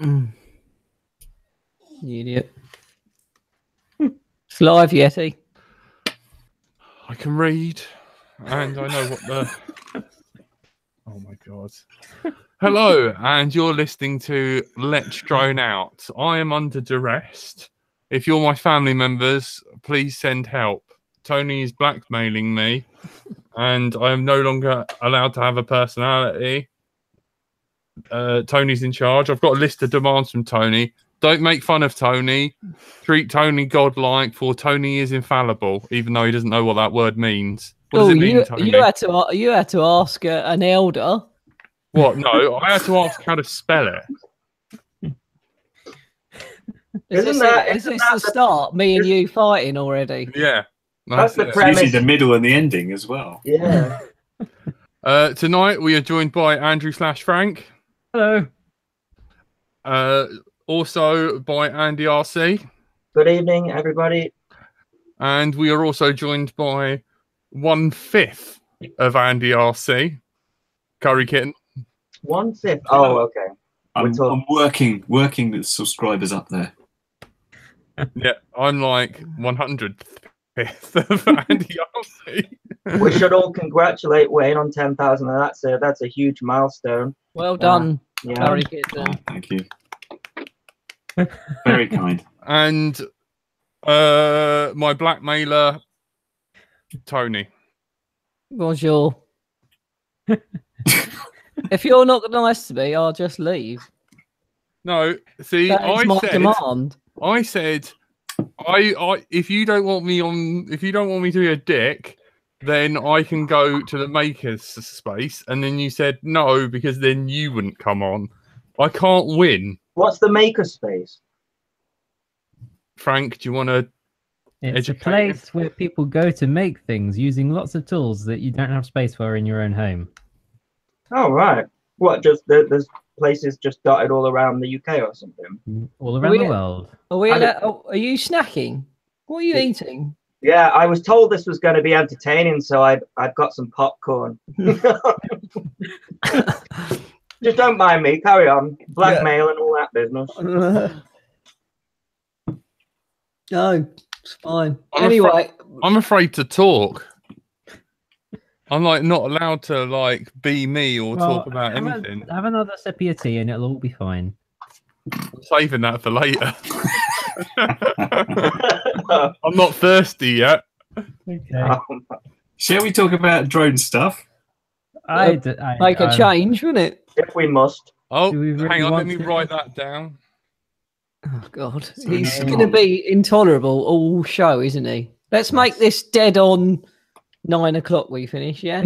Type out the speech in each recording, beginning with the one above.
You idiot. It's live, Yeti. I can read, and I know what the... Oh my god. Hello, and you're listening to Let's Drone Out. I am under duress. If you're my family members, please send help. Tony is blackmailing me, and I am no longer allowed to have a personality. Tony's in charge. I've got a list of demands from Tony. Don't make fun of Tony. Treat Tony godlike, for Tony is infallible, even though he doesn't know what that word means. What does it mean, Tony? You had to ask an elder. What? No, I had to ask how to spell it. Is this the start? Me and you fighting already? Yeah. That's the premise. Usually the middle and the ending as well. Yeah. Tonight we are joined by Andrew / Frank. Hello. Also by Andy RC. Good evening, everybody. And we are also joined by 1/5 of Andy RC, Curry Kitten. 1/5. Oh, okay. I'm working the subscribers up there. Yeah, I'm like 100th of Andy RC. We should all congratulate Wayne on 10,000. That's a huge milestone. Well done, Curry Kitten. Oh, thank you. Very kind. And my blackmailer, Tony. Bonjour. If you're not nice to me, I'll just leave. No, see, demand. I said, if you don't want me to be a dick, then I can go to the maker's space. And then you said no, because then you wouldn't come on. I can't win. What's the maker space? Frank, do you want to? It's a place where people go to make things using lots of tools that you don't have space for in your own home. Oh, right. What, just there's places just dotted all around the UK or something? All around the world. Are you snacking? What are you eating? Yeah, I was told this was going to be entertaining, so I've got some popcorn. Just don't mind me. Carry on. Blackmail and all that business. No, it's fine. I'm afraid to talk. I'm like not allowed to like be me or talk about anything. Have another sip of your tea and it'll all be fine. I'm saving that for later. I'm not thirsty yet. Okay. Shall we talk about drone stuff? Make a change, wouldn't it? If we must. Oh, hang on, let me write that down. Oh God, he's going to be intolerable all show, isn't he? Let's make this dead on 9 o'clock. We finish, yeah.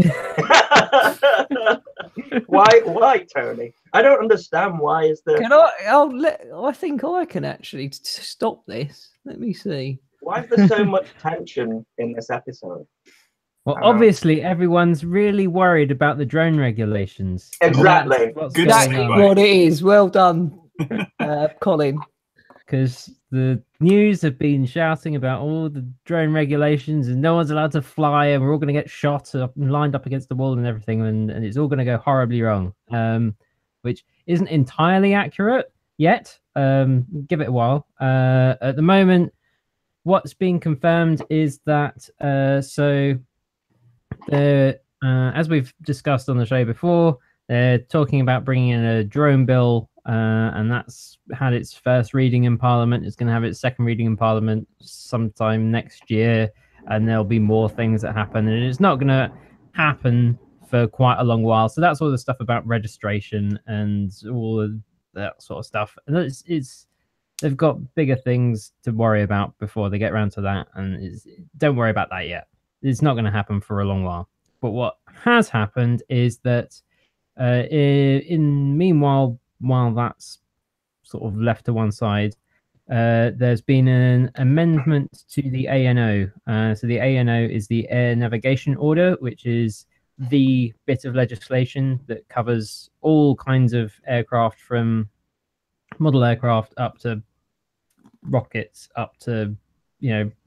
Why, Tony? I don't understand. Why is there? I think I can actually stop this. Let me see. Why is there so much tension in this episode? Well, obviously, everyone's really worried about the drone regulations. Exactly. That's what it is. Well done, Colin. Because the news have been shouting about all the drone regulations and no one's allowed to fly and we're all going to get shot and lined up against the wall and everything, and it's all going to go horribly wrong, which isn't entirely accurate yet. Give it a while. At the moment, what's being confirmed is that as we've discussed on the show before, they're talking about bringing in a drone bill, and that's had its first reading in Parliament. It's going to have its second reading in Parliament sometime next year, and there'll be more things that happen, and it's not going to happen for quite a long while. So that's all the stuff about registration and all of that sort of stuff. And they've got bigger things to worry about before they get around to that, and don't worry about that yet. It's not going to happen for a long while. But what has happened is that meanwhile, while that's sort of left to one side, there's been an amendment to the ANO. So the ANO is the Air Navigation Order, which is the bit of legislation that covers all kinds of aircraft, from model aircraft up to rockets, up to,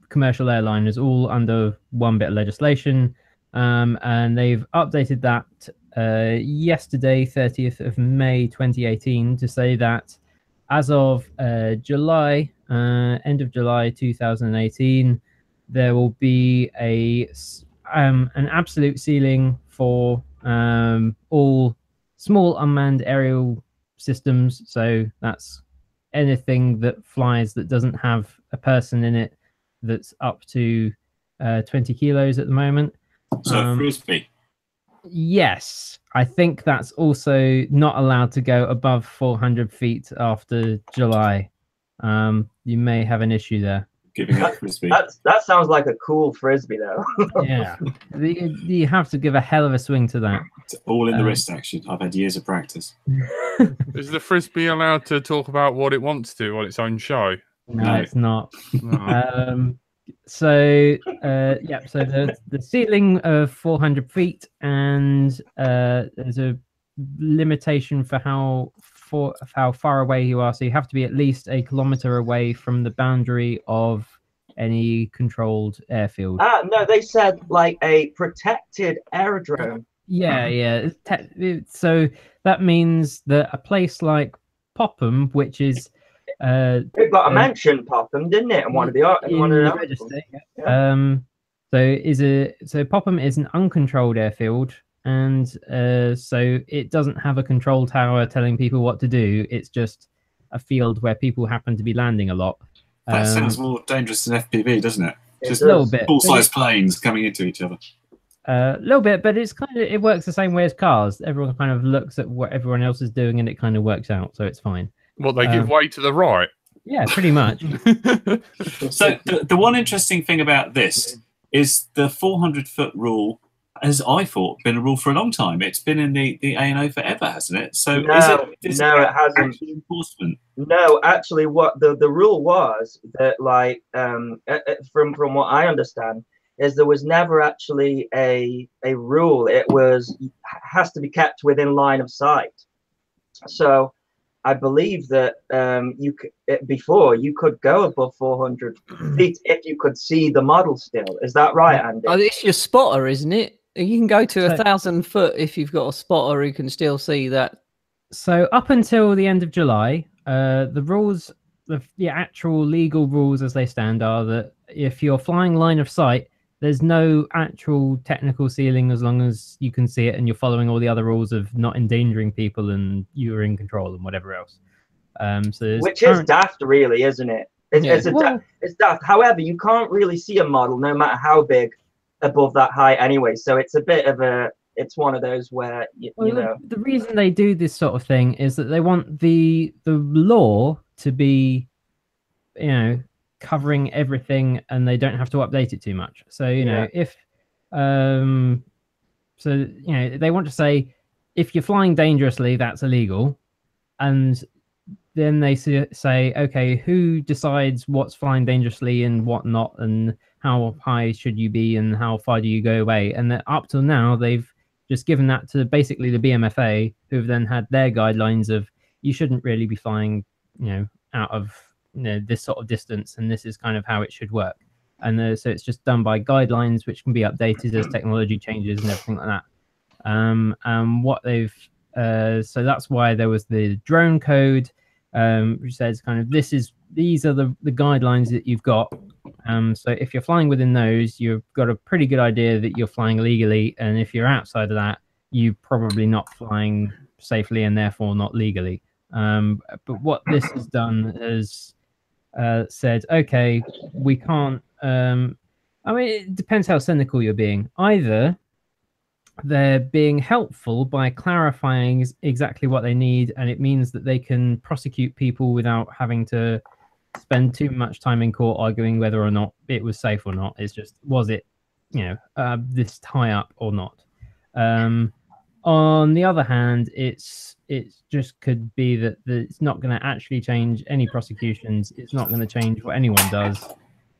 commercial airliners, all under one bit of legislation. And they've updated that yesterday, 30th of May 2018, to say that as of July, end of July 2018, there will be an absolute ceiling for all small unmanned aerial systems. So that's anything that flies that doesn't have a person in it that's up to 20 kilos at the moment. So frisbee. Yes, I think that's also not allowed to go above 400 feet after July. You may have an issue there. Giving up frisbee. That sounds like a cool frisbee, though. Yeah, you have to give a hell of a swing to that. It's all in the wrist action. I've had years of practice. Is the frisbee allowed to talk about what it wants to on its own show? No, it's not. No. So the ceiling of 400 feet, and there's a limitation for how far away you are. So you have to be at least a kilometer away from the boundary of any controlled airfield. No, they said like a protected aerodrome. Yeah. So that means that a place like Popham, which is It got a mention, Popham, didn't it? And one of the register. So Popham is an uncontrolled airfield, and so it doesn't have a control tower telling people what to do. It's just a field where people happen to be landing a lot. That sounds more dangerous than FPV, doesn't it? Just a little bit. Full-size planes coming into each other. A little bit, but it works the same way as cars. Everyone kind of looks at what everyone else is doing, and it kind of works out, so it's fine. What, they give way to the right? Yeah, pretty much. So the one interesting thing about this is the 400-foot rule has, I thought, been a rule for a long time. It's been in the ANO forever, hasn't it? So is it hasn't. Enforcement? No, actually, what the rule was that, like, from what I understand, is there was never actually a rule. It has to be kept within line of sight. So I believe that before you could go above 400 feet if you could see the model still. Is that right, Andy? Oh, it's your spotter, isn't it? You can go to 1,000 foot if you've got a spotter who can still see that. So up until the end of July, the rules, the actual legal rules as they stand, are that if you're flying line of sight, there's no actual technical ceiling as long as you can see it and you're following all the other rules of not endangering people and you're in control and whatever else. Which is daft, really, isn't it? It's daft. However, you can't really see a model, no matter how big, above that height anyway. So it's a bit of it's one of those where, you know. The reason they do this sort of thing is that they want the law to be, covering everything, and they don't have to update it too much. So if they want to say if you're flying dangerously, that's illegal, and then they say, okay, who decides what's flying dangerously and what not, and how high should you be and how far do you go away? And up till now, they've just given that to basically the BMFA, who've then had their guidelines of you shouldn't really be flying, out of this sort of distance, and this is kind of how it should work. And so it's just done by guidelines, which can be updated as technology changes and everything like that. What they've so that's why there was the drone code, which says kind of these are the guidelines that you've got. So if you're flying within those, you've got a pretty good idea that you're flying legally, and if you're outside of that, you're probably not flying safely and therefore not legally. But what this has done is said, okay, we can't. It depends how cynical you're being. Either they're being helpful by clarifying exactly what they need, and it means that they can prosecute people without having to spend too much time in court arguing whether or not it was safe or not. It's just, was it, this high up or not? On the other hand, it's just could be that it's not going to actually change any prosecutions. It's not going to change what anyone does.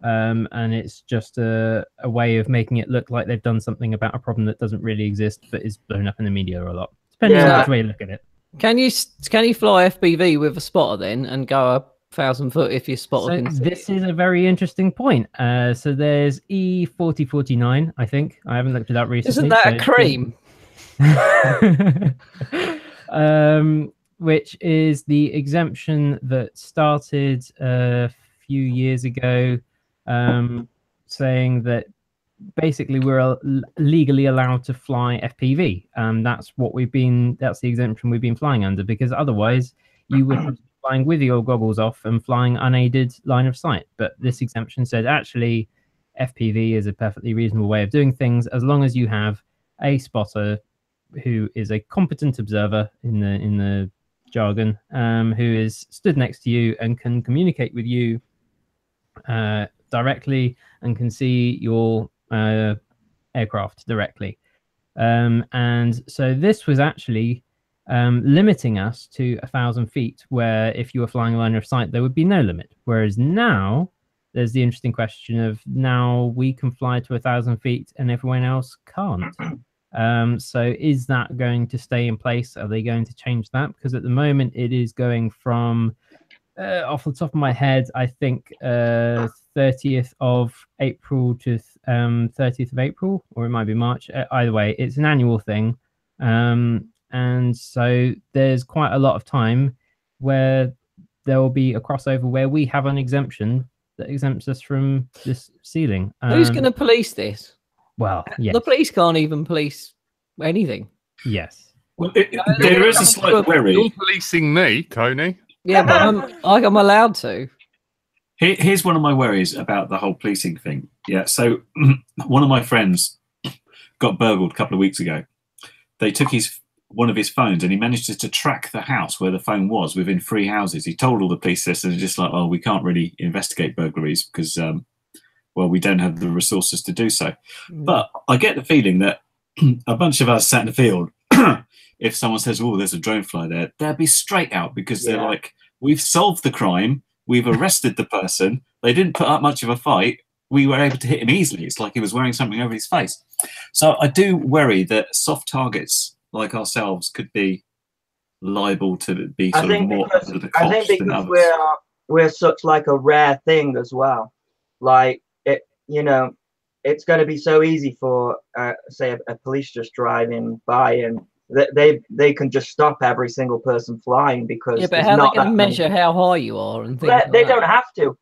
And it's just a way of making it look like they've done something about a problem that doesn't really exist, but is blown up in the media a lot, depending on which way you look at it. Can you fly FPV with a spotter then and go 1,000 foot if your spotter can see? This is a very interesting point. So there's E4049, I think. I haven't looked it up recently. Isn't that a cream? which is the exemption that started a few years ago, saying that basically we're legally allowed to fly FPV. That's the exemption we've been flying under, because otherwise you would have to be flying with your goggles off and flying unaided line of sight. But this exemption said actually FPV is a perfectly reasonable way of doing things as long as you have a spotter who is a competent observer in the jargon, who is stood next to you and can communicate with you directly and can see your aircraft directly. And so this was actually limiting us to 1,000 feet, where if you were flying a line of sight, there would be no limit. Whereas now there's the interesting question of now we can fly to 1,000 feet and everyone else can't. So is that going to stay in place? Are they going to change that? Because at the moment it is going from, off the top of my head, I think 30th of April to 30th of April, or it might be March. Either way, it's an annual thing. And so there's quite a lot of time where there will be a crossover where we have an exemption that exempts us from this ceiling. Who's going to police this? Well, yes. The police can't even police anything. Yes. Well, there is a slight worry. You're policing me, Tony. Yeah, but I'm allowed to. Here's one of my worries about the whole policing thing. Yeah, so one of my friends got burgled a couple of weeks ago. They took one of his phones, and he managed to track the house where the phone was within 3 houses. He told all the police this, and they're just like, "Oh, we can't really investigate burglaries because, well, we don't have the resources to do so." But I get the feeling that a bunch of us sat in the field, if someone says, "Oh, there's a drone fly there," they'll be straight out because they're like, "We've solved the crime. We've arrested the person. They didn't put up much of a fight. We were able to hit him easily. It's like he was wearing something over his face." So I do worry that soft targets like ourselves could be liable to be sort of more under the cost. I think because we're such like a rare thing as well. Like it, you know, it's going to be so easy for say a police just driving by and they can just stop every single person flying because but how are they going to measure how high you are and things they don't have to.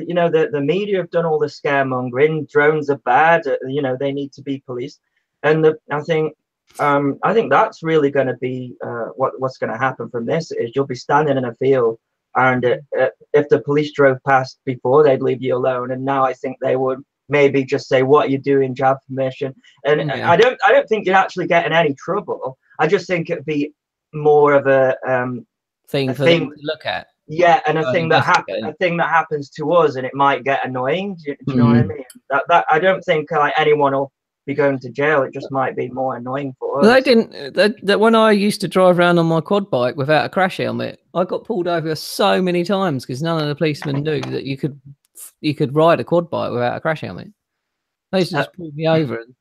You know, the media have done all the scaremongering. Drones are bad. You know, they need to be policed, and I think that's really going to be what's going to happen from this is you'll be standing in a field, and if the police drove past before, they'd leave you alone, and now I think they would maybe just say, "What are you doing? Do you have permission?" And I don't think you'd actually get in any trouble. I just think it'd be more of a thing for them to look at. Yeah, and a thing that happens to us, and it might get annoying. Do you know what I mean? That I don't think like anyone will be going to jail. It just might be more annoying for us. They didn't. That when I used to drive around on my quad bike without a crash helmet, I got pulled over so many times because none of the policemen knew that you could ride a quad bike without a crash helmet. They used to just pull me over and,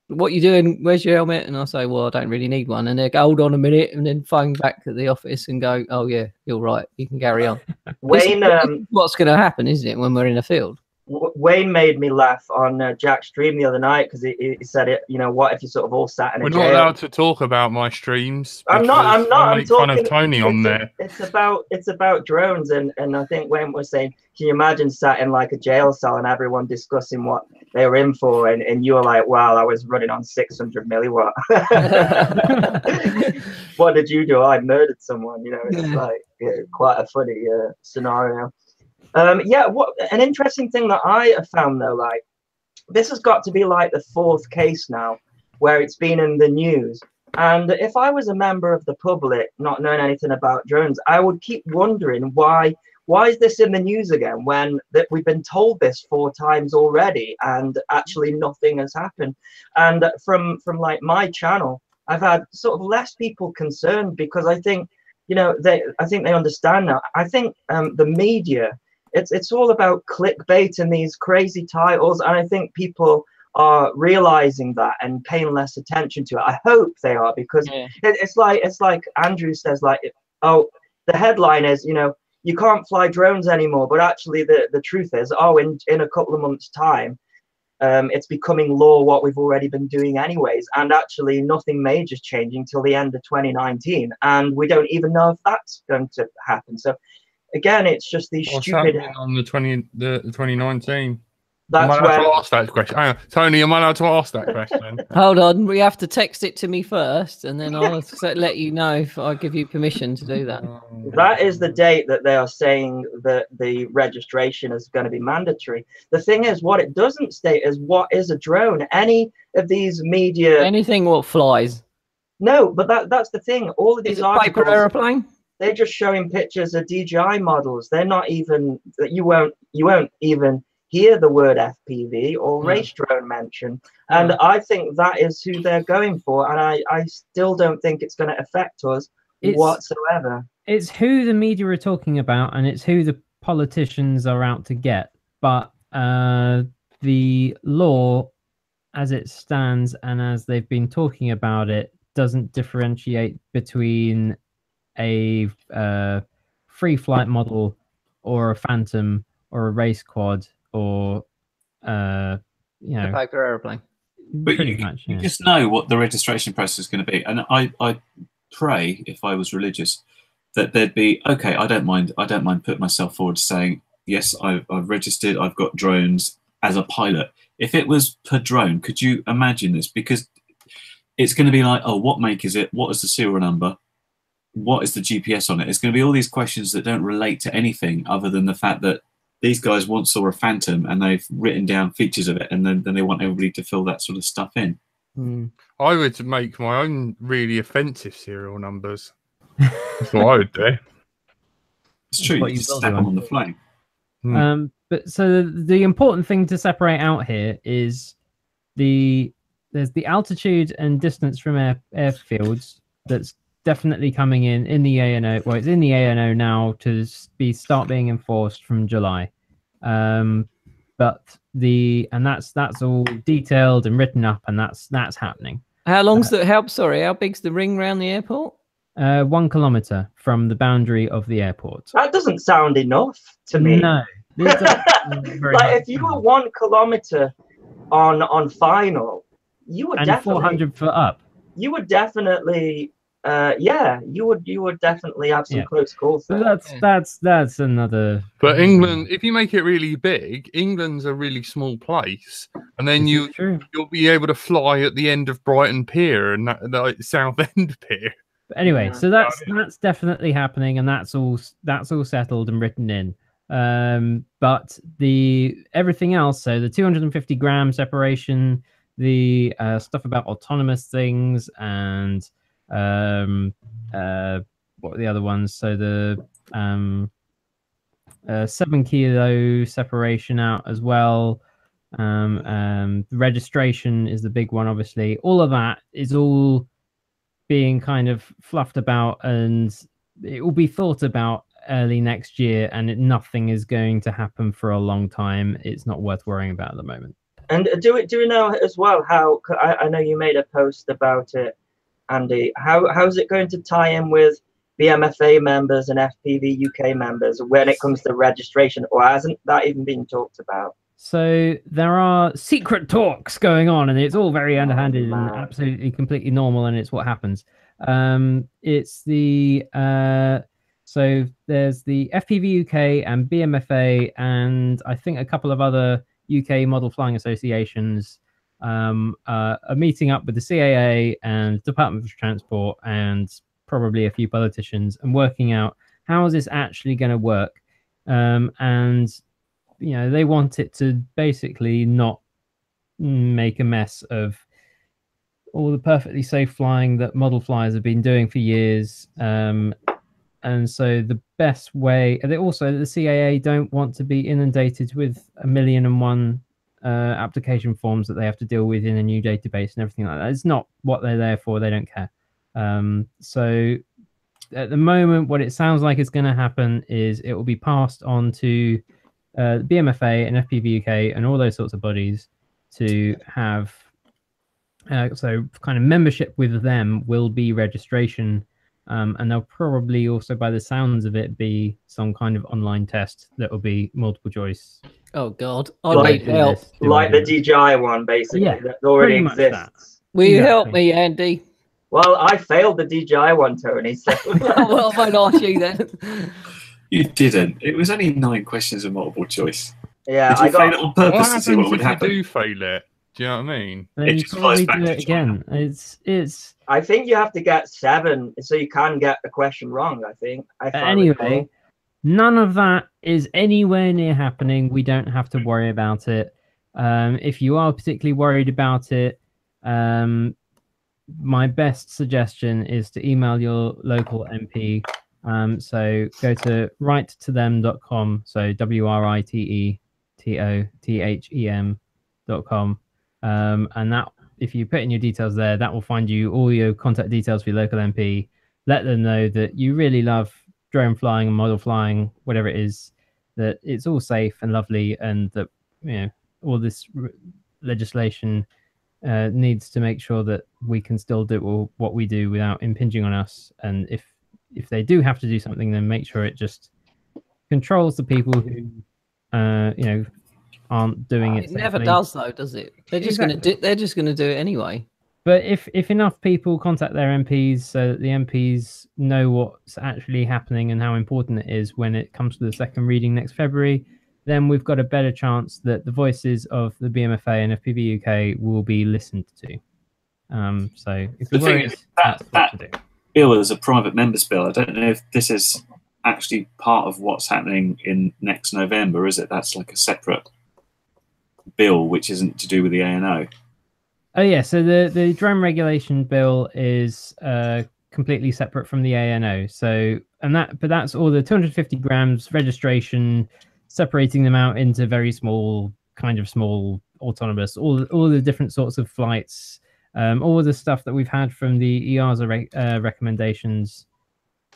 "What you doing? Where's your helmet?" And I say, "Well, I don't really need one." And they go, "Hold on a minute," and then phone back to the office and go, "Oh yeah, you're right. You can carry on." Wayne, what's going to happen, isn't it, when we're in a field? Wayne made me laugh on Jack's stream the other night because he said it. You know, what if you sort of all sat in a jail? We're not allowed to talk about my streams. I'm not. I'm talking fun of Tony on there. It's about drones, and I think Wayne was saying, can you imagine sat in like a jail cell and everyone discussing what they were in for, and you were like, "Wow, I was running on 600 milliwatt." What did you do? I murdered someone. You know, it's like quite a funny scenario. What an interesting thing that I have found though, like this has got to be like the 4th case now where it's been in the news. And if I was a member of the public, not knowing anything about drones, I would keep wondering why is this in the news again when we've been told this 4 times already and actually nothing has happened. And from like my channel, I've had sort of less people concerned because I think, you know, I think they understand now. I think the media, it's all about clickbait and these crazy titles, and I think people are realizing that and paying less attention to it. I hope they are, because it's like Andrew says, like, oh, the headline is, you know, you can't fly drones anymore, but actually the truth is, oh, in a couple of months' time, it's becoming law what we've already been doing anyways, and actually nothing major is changing till the end of 2019, and we don't even know if that's going to happen. So again, it's just these What's stupid. happening on the 2019? That's am I allowed when. to ask that question? Hang on. Tony, am I allowed to ask that question? Hold on, we have to text it to me first, and then I'll let you know if I give you permission to do that. That is the date that they are saying that the registration is going to be mandatory. The thing is, what it doesn't state is what is a drone. Any of these media, anything what flies. No, but that's the thing. All of these is it paper airplane? They're just showing pictures of DJI models. They're not even. You won't even hear the word FPV or race drone mentioned. And I think that is who they're going for. And I still don't think it's going to affect us whatsoever. It's who the media are talking about, and it's who the politicians are out to get. But the law, as it stands and as they've been talking about it, doesn't differentiate between a free flight model or a Phantom or a race quad or a paper airplane. But you just know what the registration process is going to be, and I pray, if I was religious, that there'd be okay. I don't mind putting myself forward saying yes. I've registered. I've got drones as a pilot. If it was per drone, could you imagine this? Because it's going to be like, oh, what make is it? What is the serial number? What is the GPS on it? It's going to be all these questions that don't relate to anything other than the fact that these guys once saw a Phantom and they've written down features of it, and then they want everybody to fill that sort of stuff in. I would make my own really offensive serial numbers. That's what I would do. It's true. You just step them on the flame. But so the important thing to separate out here is there's the altitude and distance from airfields that's definitely coming in the ANO. Well, it's in the ANO now to start being enforced from July. But that's all detailed and written up, and that's happening. How big's the ring around the airport? 1 kilometer from the boundary of the airport. That doesn't sound enough to me. No. Like if you were 1 kilometer on final, you would definitely 400 foot up. You would definitely you would definitely have some close calls. So that's another. But England, if you make it really big, England's a really small place, and then you'll be able to fly at the end of Brighton Pier and that South End Pier. But anyway, so that's definitely happening, and that's all settled and written in. But everything else, so the 250 gram separation, the stuff about autonomous things, and what are the other ones? So the 7 kilo separation out as well. Registration is the big one, obviously. All of that is all being kind of fluffed about, and it will be thought about early next year, and nothing is going to happen for a long time. It's not worth worrying about at the moment. And do we know as well how, I know you made a post about it, Andy, how is it going to tie in with BMFA members and FPV UK members when it comes to registration, or hasn't that even been talked about? So there are secret talks going on, and it's all very underhanded and absolutely completely normal, and it's what happens. It's the so there's the FPV UK and BMFA, and I think a couple of other UK model flying associations are meeting up with the CAA and Department of Transport and probably a few politicians and working out how is this actually going to work. And they want it to basically not make a mess of all the perfectly safe flying that model flyers have been doing for years. And so the best way, the CAA don't want to be inundated with 1,000,001 application forms that they have to deal with in a new database and everything like that. It's not what they're there for. They don't care. So at the moment, what it sounds like is going to happen is it will be passed on to BMFA and FPV UK and all those sorts of bodies to have so kind of membership with them will be registration, and there'll probably also, by the sounds of it, be some kind of online test that will be multiple choice Oh God, I Like- need help. Like the DJI one, basically, Yeah, that already pretty much that. exists. Will you help Exactly. me, Andy? Well, I failed the DJI one, Tony. So Well, I won't ask you then. You didn't. It was only 9 questions of multiple choice. yeah, Did you I fail got. it on What purpose to see happens what would if you happen? do fail it? Do you know what I mean? Then It you just flies probably back do to it again. It's I think you have to get 7, so you can get a question wrong. I think. If I anyway. recall. None of that is anywhere near happening. We don't have to worry about it. If you are particularly worried about it, my best suggestion is to email your local MP. So go to writetothem.com. So writetothem.com. And that, if you put in your details there, that will find you all your contact details for your local MP. Let them know that you really love drone flying and model flying, whatever it is, that it's all safe and lovely, and that all this legislation needs to make sure that we can still do what we do without impinging on us. And if they do have to do something, then make sure it just controls the people who aren't doing it It never safely. does, though, does it? They're just Exactly. gonna do. They're just gonna do it anyway. But if enough people contact their MPs so that the MPs know what's actually happening and how important it is when it comes to the second reading next February, then we've got a better chance that the voices of the BMFA and FPV UK will be listened to. So if The you're thing worried, is, that's what that to do. bill is a private member's bill. I don't know if this is actually part of what's happening in next November, is it? That's like a separate bill, which isn't to do with the ANO. Oh yeah, so the drone regulation bill is completely separate from the ANO. So but that's all the 250 grams registration, separating them out into very small, kind of small autonomous, all the different sorts of flights, all the stuff that we've had from the EASA recommendations.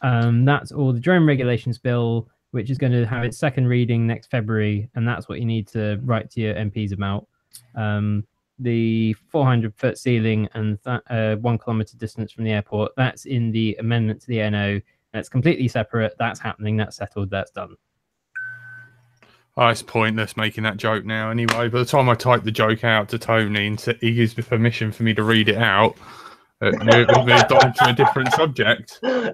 That's all the drone regulations bill, which is going to have its second reading next February, and that's what you need to write to your MPs about. The 400-foot ceiling and 1 kilometer distance from the airport, that's in the amendment to the NO. That's completely separate. That's happening. That's settled. That's done. Oh, it's pointless making that joke now. Anyway, by the time I type the joke out to Tony and he gives me permission for me to read it out, we've moved on to a different subject. Yeah.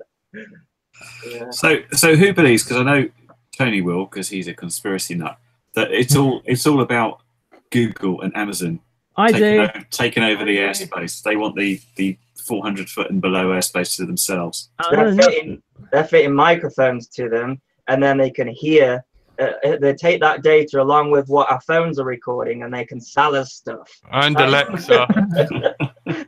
So who believes? Because I know Tony will, because he's a conspiracy nut. That it's all about Google and Amazon taking over the airspace. They want the 400-foot and below airspace to themselves. They're fitting microphones to them, and then they can hear. They take that data along with what our phones are recording, and they can sell us stuff. And Alexa.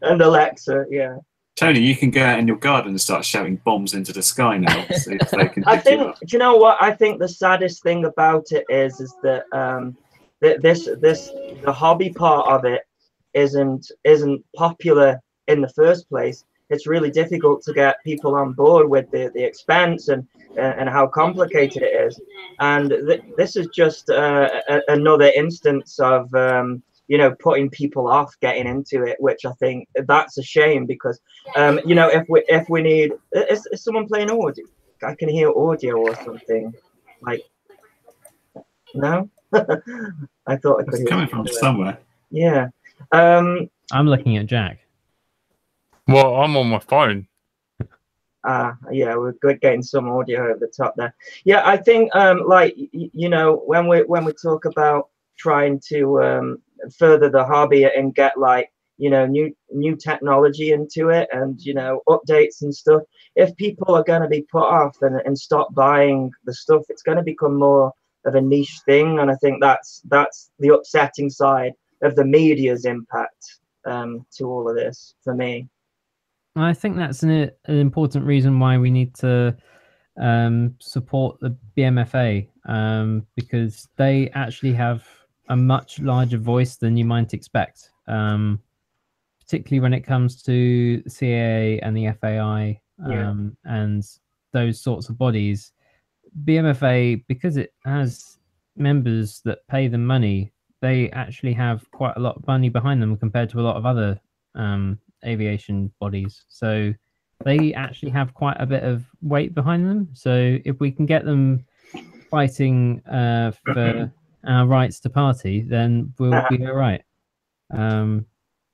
And Alexa, yeah. Tony, you can go out in your garden and start shouting bombs into the sky now. See if they can I pick you think. up. Do you know what? I think the saddest thing about it is that the hobby part of it isn't popular in the first place. It's really difficult to get people on board with the expense and how complicated it is. And this is just another instance of putting people off getting into it, which I think that's a shame because if we need, is someone playing audio? I can hear audio or something. Like, no. I thought I could It's hear coming from somewhere. Yeah. I'm looking at Jack. Well, I'm on my phone. Yeah, we're getting some audio over the top there. Yeah, I think when we talk about trying to further the hobby and get new technology into it and updates and stuff, if people are going to be put off and stop buying the stuff, it's going to become more of a niche thing. And I think that's the upsetting side of the media's impact to all of this for me. I think that's an important reason why we need to support the BMFA, because they actually have a much larger voice than you might expect, particularly when it comes to the CAA and the FAI and those sorts of bodies. BMFA, because it has members that pay them money, they actually have quite a lot of money behind them compared to a lot of other aviation bodies. So they actually have quite a bit of weight behind them. So if we can get them fighting for our rights to party, then we'll be all right.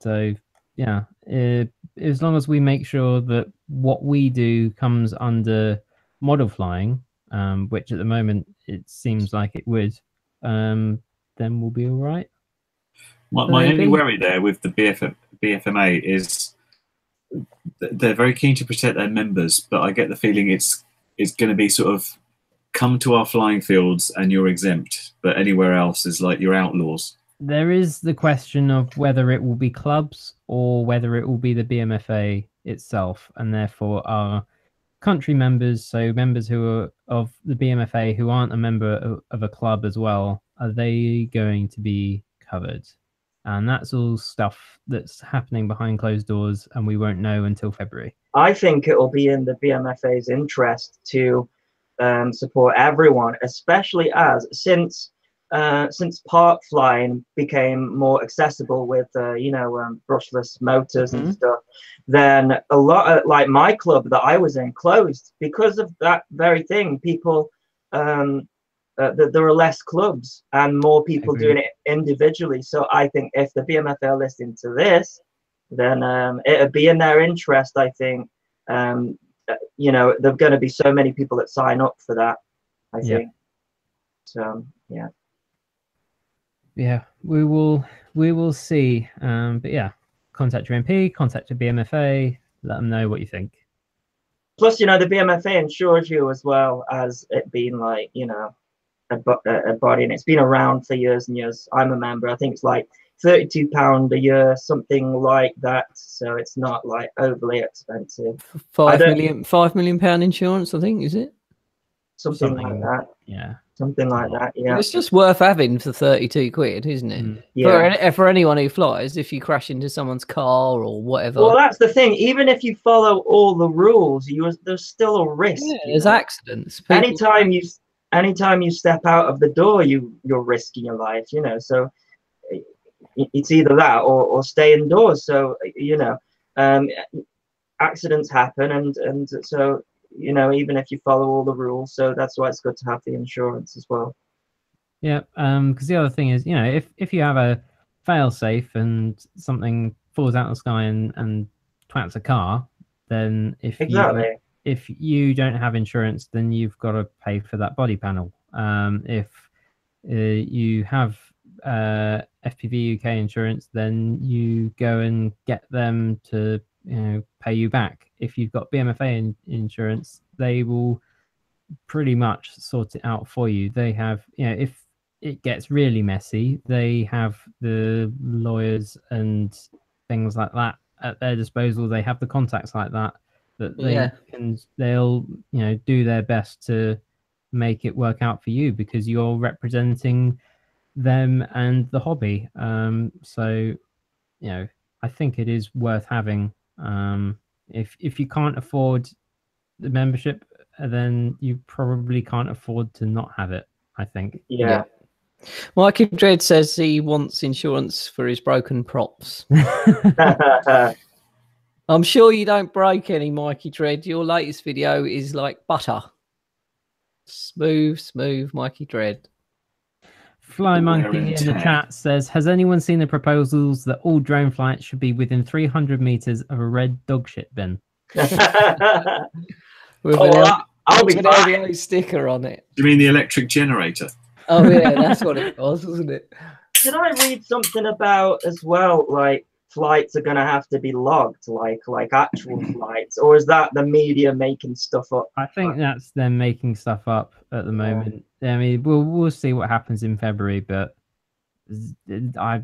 So yeah, as long as we make sure that what we do comes under model flying, which at the moment it seems like it would, then we'll be all right. My only worry there with the BFMA is they're very keen to protect their members, but I get the feeling it's going to be sort of come to our flying fields and you're exempt, but anywhere else is like you're outlaws. There is the question of whether it will be clubs or whether it will be the BMFA itself, and therefore our country members, so members who are of the BMFA who aren't a member of a club as well, are they going to be covered? And that's all stuff that's happening behind closed doors, and we won't know until February. I think it will be in the BMFA's interest to support everyone, especially since park flying became more accessible with brushless motors and stuff. Then a lot of, like my club that I was in closed because of that very thing. People there are less clubs and more people doing it individually. So I think if the BMFA are listening to this, then it'd be in their interest. I think there are going to be so many people that sign up for that. I think so. Yeah, we will see. But yeah, contact your MP, contact your BMFA, let them know what you think. Plus, the BMFA insures you as well as it being like a body, and it's been around for years and years. I'm a member. I think it's like £32 a year, something like that. So it's not like overly expensive. £5 million insurance, I think, is it? Something like that. Yeah. Something like that. Yeah. It's just worth having for 32 quid, isn't it? Yeah. For anyone who flies, if you crash into someone's car or whatever. Well, that's the thing. Even if you follow all the rules, there's still a risk. Yeah, there's accidents. Anytime you step out of the door, you're risking your life. So it's either that or stay indoors. So accidents happen, and so even if you follow all the rules, so that's why it's good to have the insurance as well. Yeah, because the other thing is, if you have a fail safe and something falls out of the sky and twats a car, then if you don't have insurance, then you've got to pay for that body panel. If you have FPV UK insurance, then you go and get them to pay you back. If you've got BMFA insurance, they will pretty much sort it out for you. They have, if it gets really messy, they have the lawyers and things like that at their disposal. They have the contacts like that they'll do their best to make it work out for you, because you're representing them and the hobby. So I think it is worth having. If you can't afford the membership, then you probably can't afford to not have it, I think. Yeah. Mikey Dread says he wants insurance for his broken props. I'm sure you don't break any, Mikey Dread. Your latest video is like butter. Smooth, Mikey Dread. Fly Monkey in the chat says, has anyone seen the proposals that all drone flights should be within 300 meters of a red dog shit bin? With I'll be an LDO sticker on it. Do you mean the electric generator? Oh yeah, that's what it was, wasn't it? Did I read something about as well, like flights are going to have to be logged, like actual flights, or is that the media making stuff up? I think that's them making stuff up at the moment. I mean, we'll see what happens in February, but that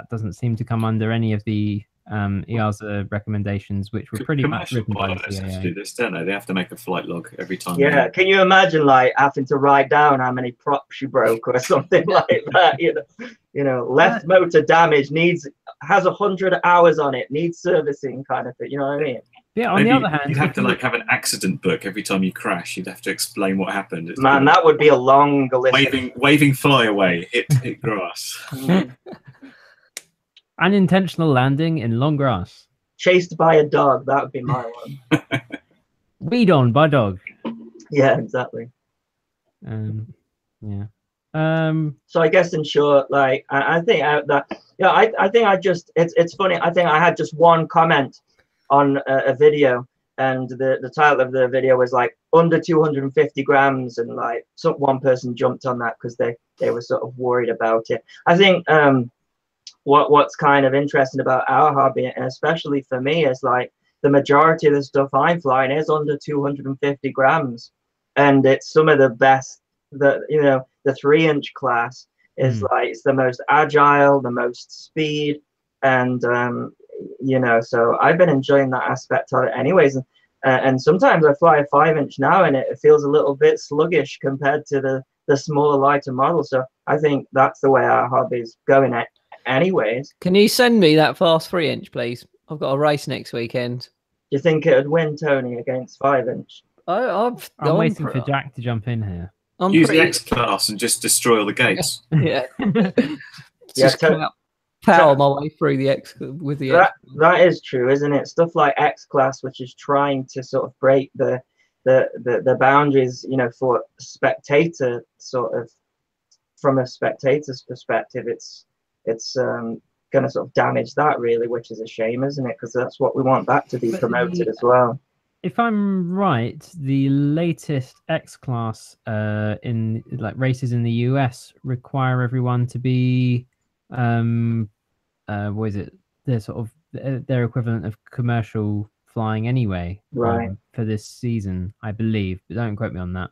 doesn't seem to come under any of the EASA recommendations, which were pretty much written by the CAA. Do this, don't they? They have to make a flight log every time. Yeah, can you imagine like having to write down how many props you broke or something like that? Left motor damage has 100 hours on it, needs servicing, kind of thing. You know what I mean? Yeah. On the other hand, you'd have to have an accident book every time you crash. You'd have to explain what happened. Man, that would be a long list. Waving fly away, hit grass. Unintentional landing in long grass. Chased by a dog. That would be my one. Weed on by dog. Yeah, exactly. Yeah. So I guess in short, like I think that I think I just it's funny. I think I had just one comment on a video, and the title of the video was like under 250 grams, and like one person jumped on that because they were sort of worried about it. I think what's kind of interesting about our hobby, and especially for me, is like the majority of the stuff I'm flying is under 250 grams, and it's some of the best. The the 3-inch class is like it's the most agile, the most speed, and so I've been enjoying that aspect of it anyways. And sometimes I fly a 5-inch now, and it feels a little bit sluggish compared to the smaller, lighter model. So I think that's the way our hobby's going anyways. Can you send me that fast 3-inch, please? I've got a race next weekend. Do you think it would win, Tony, against 5-inch? I'm waiting for Jack to jump in here. Use the X class and just destroy all the gates. Yeah. Just power my way through the X with the X. That is true, isn't it? Stuff like X class, which is trying to sort of break the boundaries, for spectator sort of, from a spectator's perspective, it's going to sort of damage that really, which is a shame, isn't it? Because that's what we want that to be promoted as well. If I'm right, the latest X class in like races in the US require everyone to be what is it? They're sort of their equivalent of commercial flying anyway, right? For this season, I believe, but don't quote me on that.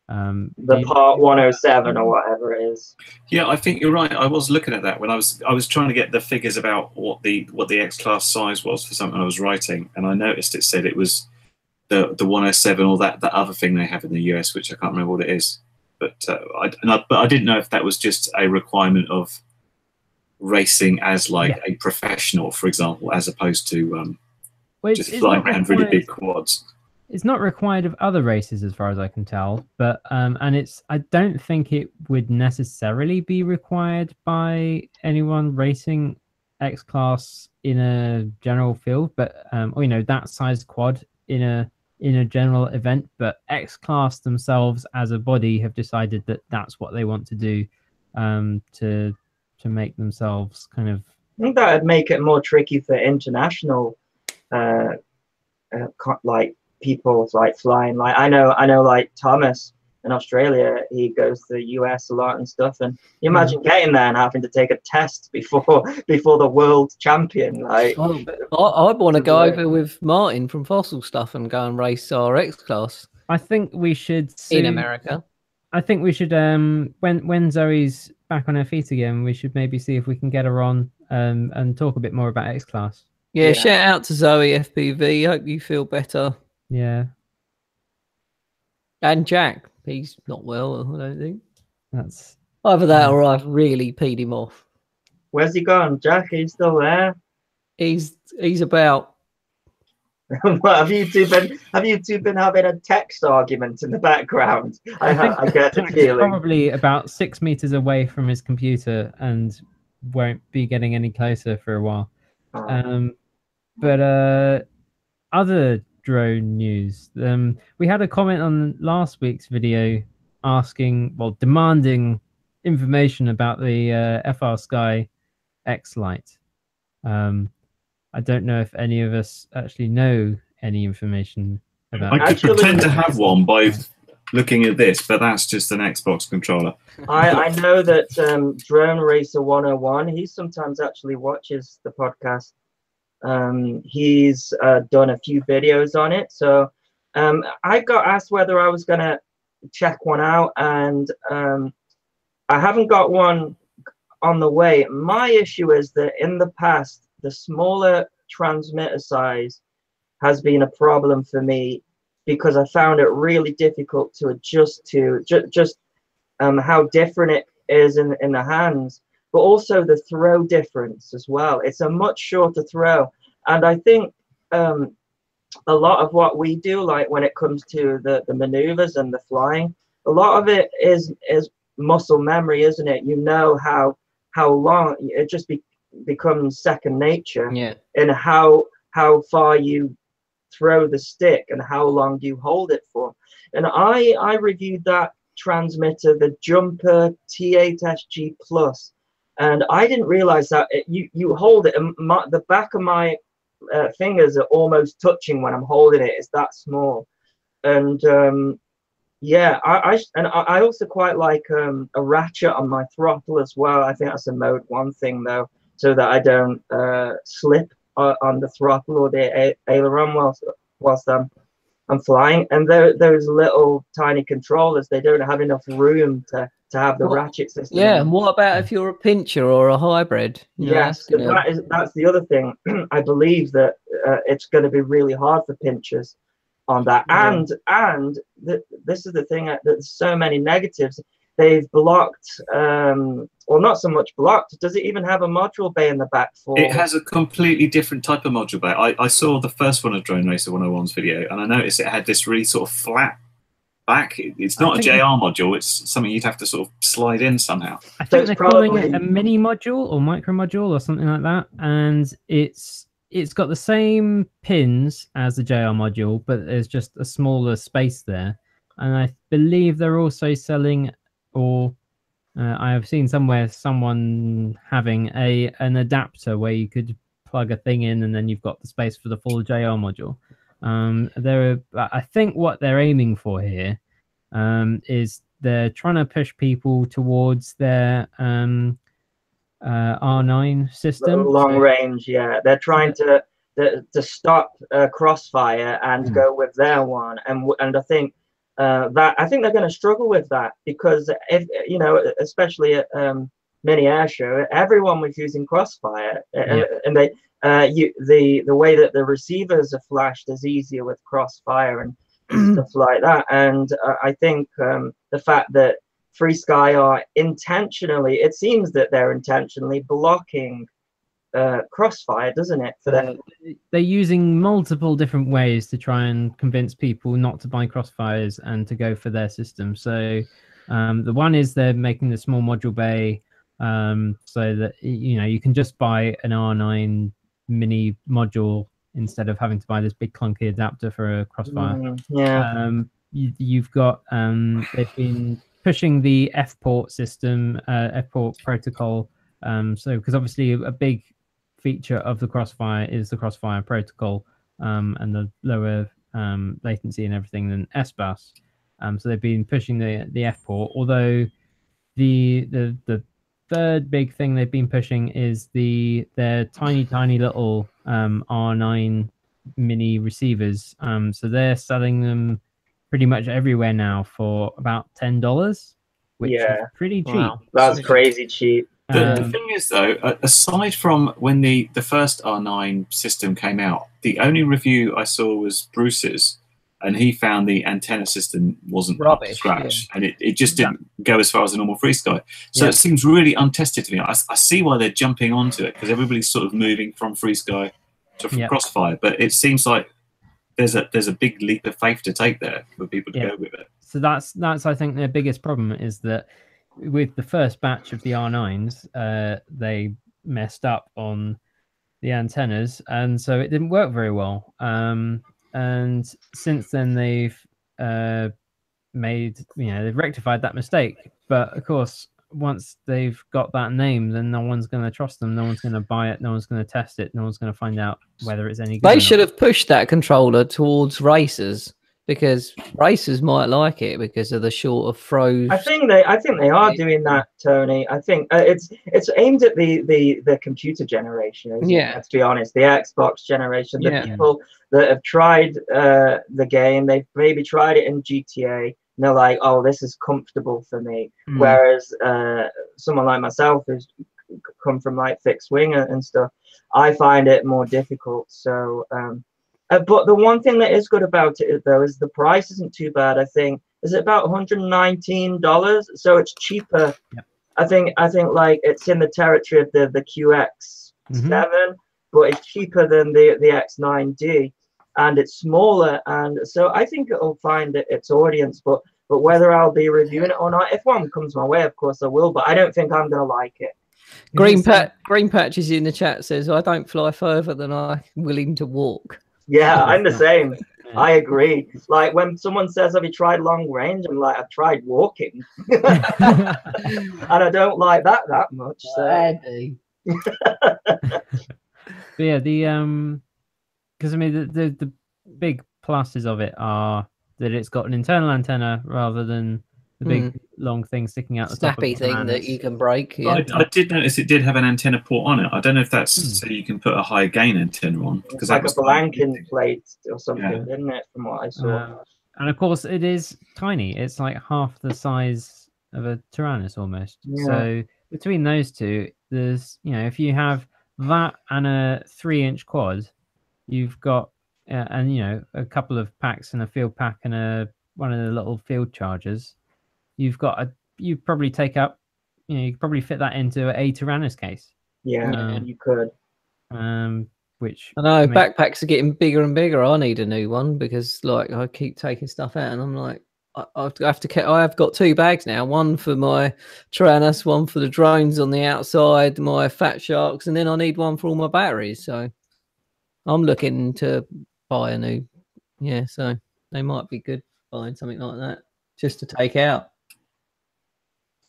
The Part 107 or whatever it is. Yeah, I think you're right. I was looking at that when I was trying to get the figures about what the X class size was for something I was writing, and I noticed it said it was the 107 or that other thing they have in the US, which I can't remember what it is. But I didn't know if that was just a requirement of racing as like a professional, for example, as opposed to just flying around really big quads. It's not required of other races as far as I can tell, but and I don't think it would necessarily be required by anyone racing X class in a general field, but or, that size quad in a general event. But X class themselves as a body have decided that that's what they want to do, to make themselves kind of. I think that would make it more tricky for international like people like flying. Like I know like Thomas in Australia, he goes to the US a lot and stuff, and you imagine getting there and having to take a test before the world champion. Like I'd want to go over with Martin from Fossil Stuff and go and race our X class. I think we should in America. I think we should when Zoe's back on her feet again, we should maybe see if we can get her on and talk a bit more about X class. Yeah, shout out to Zoe FPV. Hope you feel better. Yeah. And Jack, he's not well, I don't think. That's either that or I've really peed him off. Where's he gone, Jack? He's still there? He's about. What, have you two been having a text argument in the background? I get the feeling. Probably about 6 meters away from his computer and won't be getting any closer for a while. But other drone news. We had a comment on last week's video demanding information about the FR Sky X Lite. I don't know if any of us actually know any information about it. I could pretend to have one by looking at this, but that's just an Xbox controller. I know that Drone Racer 101, he sometimes actually watches the podcast. He's done a few videos on it. So I got asked whether I was going to check one out, and I haven't got one on the way. My issue is that in the past, the smaller transmitter size has been a problem for me because I found it really difficult to adjust to just how different it is in the hands, but also the throw difference as well. It's a much shorter throw. And I think a lot of what we do, like when it comes to the maneuvers and the flying, a lot of it is muscle memory, isn't it? You know how long it just becomes second nature, and how far you throw the stick and how long you hold it for. And I reviewed that transmitter, the Jumper T8SG Plus, and I didn't realize that you hold it, and the back of my fingers are almost touching when I'm holding it. It's that small, and yeah, I also quite like a ratchet on my throttle as well. I think that's a mode 1 thing though, so that I don't slip on the throttle or the aileron whilst I'm flying. And those little tiny controllers, they don't have enough room to have the ratchet system. Yeah, and what about if you're a pincher or a hybrid? Yes, that's the other thing. I believe that it's going to be really hard for pinchers on that. Yeah. And this is the thing, there's so many negatives. They've blocked, or not so much blocked. Does it even have a module bay in the back for? It has a completely different type of module bay. I saw the first one of Drone Racer 101's video, and I noticed it had this really sort of flat back. It's not a JR module. It's something you'd have to sort of slide in somehow. I think they're calling it a mini module or micro module or something like that, and it's got the same pins as the JR module, but there's just a smaller space there. And I believe they're also selling, or I have seen somewhere someone having an adapter where you could plug a thing in and then you've got the space for the full JR module. I think what they're aiming for here is they're trying to push people towards their R9 system. Long range, yeah. They're trying to stop Crossfire and go with their one, and I think I think they're going to struggle with that, because if especially at mini air show, everyone was using Crossfire, and they the way that the receivers are flashed is easier with Crossfire and stuff like that. And I think the fact that FreeSky are intentionally, it seems that they're intentionally blocking Crossfire, doesn't it? For them, they're using multiple different ways to try and convince people not to buy Crossfires and to go for their system. So the one is they're making the small module bay, so that you can just buy an R9 mini module instead of having to buy this big clunky adapter for a Crossfire. You've got they've been pushing the F-port system, F-port protocol. So because obviously a big feature of the Crossfire is the Crossfire protocol, and the lower latency and everything than S-bus. So they've been pushing the F-port, although the third big thing they've been pushing is their tiny little R9 mini receivers. So they're selling them pretty much everywhere now for about $10, which is pretty cheap. Wow. That's crazy cheap. The thing is, though, aside from when the first R9 system came out, the only review I saw was Bruce's, and he found the antenna system wasn't up to scratch, and it just didn't go as far as a normal FreeSky. So it seems really untested to me. I see why they're jumping onto it, because everybody's sort of moving from FreeSky to Crossfire, but it seems like there's a big leap of faith to take there for people to go with it. So that's I think their biggest problem is that with the first batch of the R9s, they messed up on the antennas, and so it didn't work very well. And since then they've they've rectified that mistake. But of course, once they've got that name, then no one's going to trust them. No one's going to buy it. No one's going to test it. No one's going to find out whether it's any good. They should have pushed that controller towards racers, because racers might like it because of the shorter throws. I think they are doing that, Tony. I think it's aimed at the computer generation. Let's be honest, the Xbox generation. The people that have tried the game, they've maybe tried it in GTA, and they're like, "Oh, this is comfortable for me." Whereas someone like myself who's come from like fixed wing and stuff, I find it more difficult. So. But the one thing that is good about it, though, is the price isn't too bad. I think is it about $119, so it's cheaper. I think like it's in the territory of the QX7, but it's cheaper than the X9D, and it's smaller, and so I think it'll find its audience. But whether I'll be reviewing it or not, if one comes my way, of course I will. But I don't think I'm gonna like it. Green Patches in the chat says, "I don't fly further than I'm willing to walk." Yeah, I'm the same. I agree. Like when someone says, "Have you tried long range?" I'm like, "I've tried walking," and I don't like that much. So. Andy. But yeah, because I mean the big pluses of it are that it's got an internal antenna rather than the big long thing sticking out the top of Snappy the thing that Tyrannus. you can break. Yeah. I did notice it did have an antenna port on it. I don't know if that's so you can put a high gain antenna on, because It's that like was a blanking plate or something, Yeah. isn't it? From what I saw. And of course, it is tiny. It's like half the size of a Tyrannus almost. Yeah. So between those two, there's if you have that and a 3-inch quad, you've got and a couple of packs and a field pack and one of the little field chargers. You've got you probably take up you could probably fit that into a Tyrannus case. Yeah, you could. Which I know backpacks are getting bigger and bigger. I need a new one because like I keep taking stuff out, and I'm like, I have to. I have got 2 bags now. One for my Tyrannus, one for the drones on the outside, my fat sharks, and then I need one for all my batteries. So I'm looking to buy a new. Yeah, so they might be good buying something like that just to take out.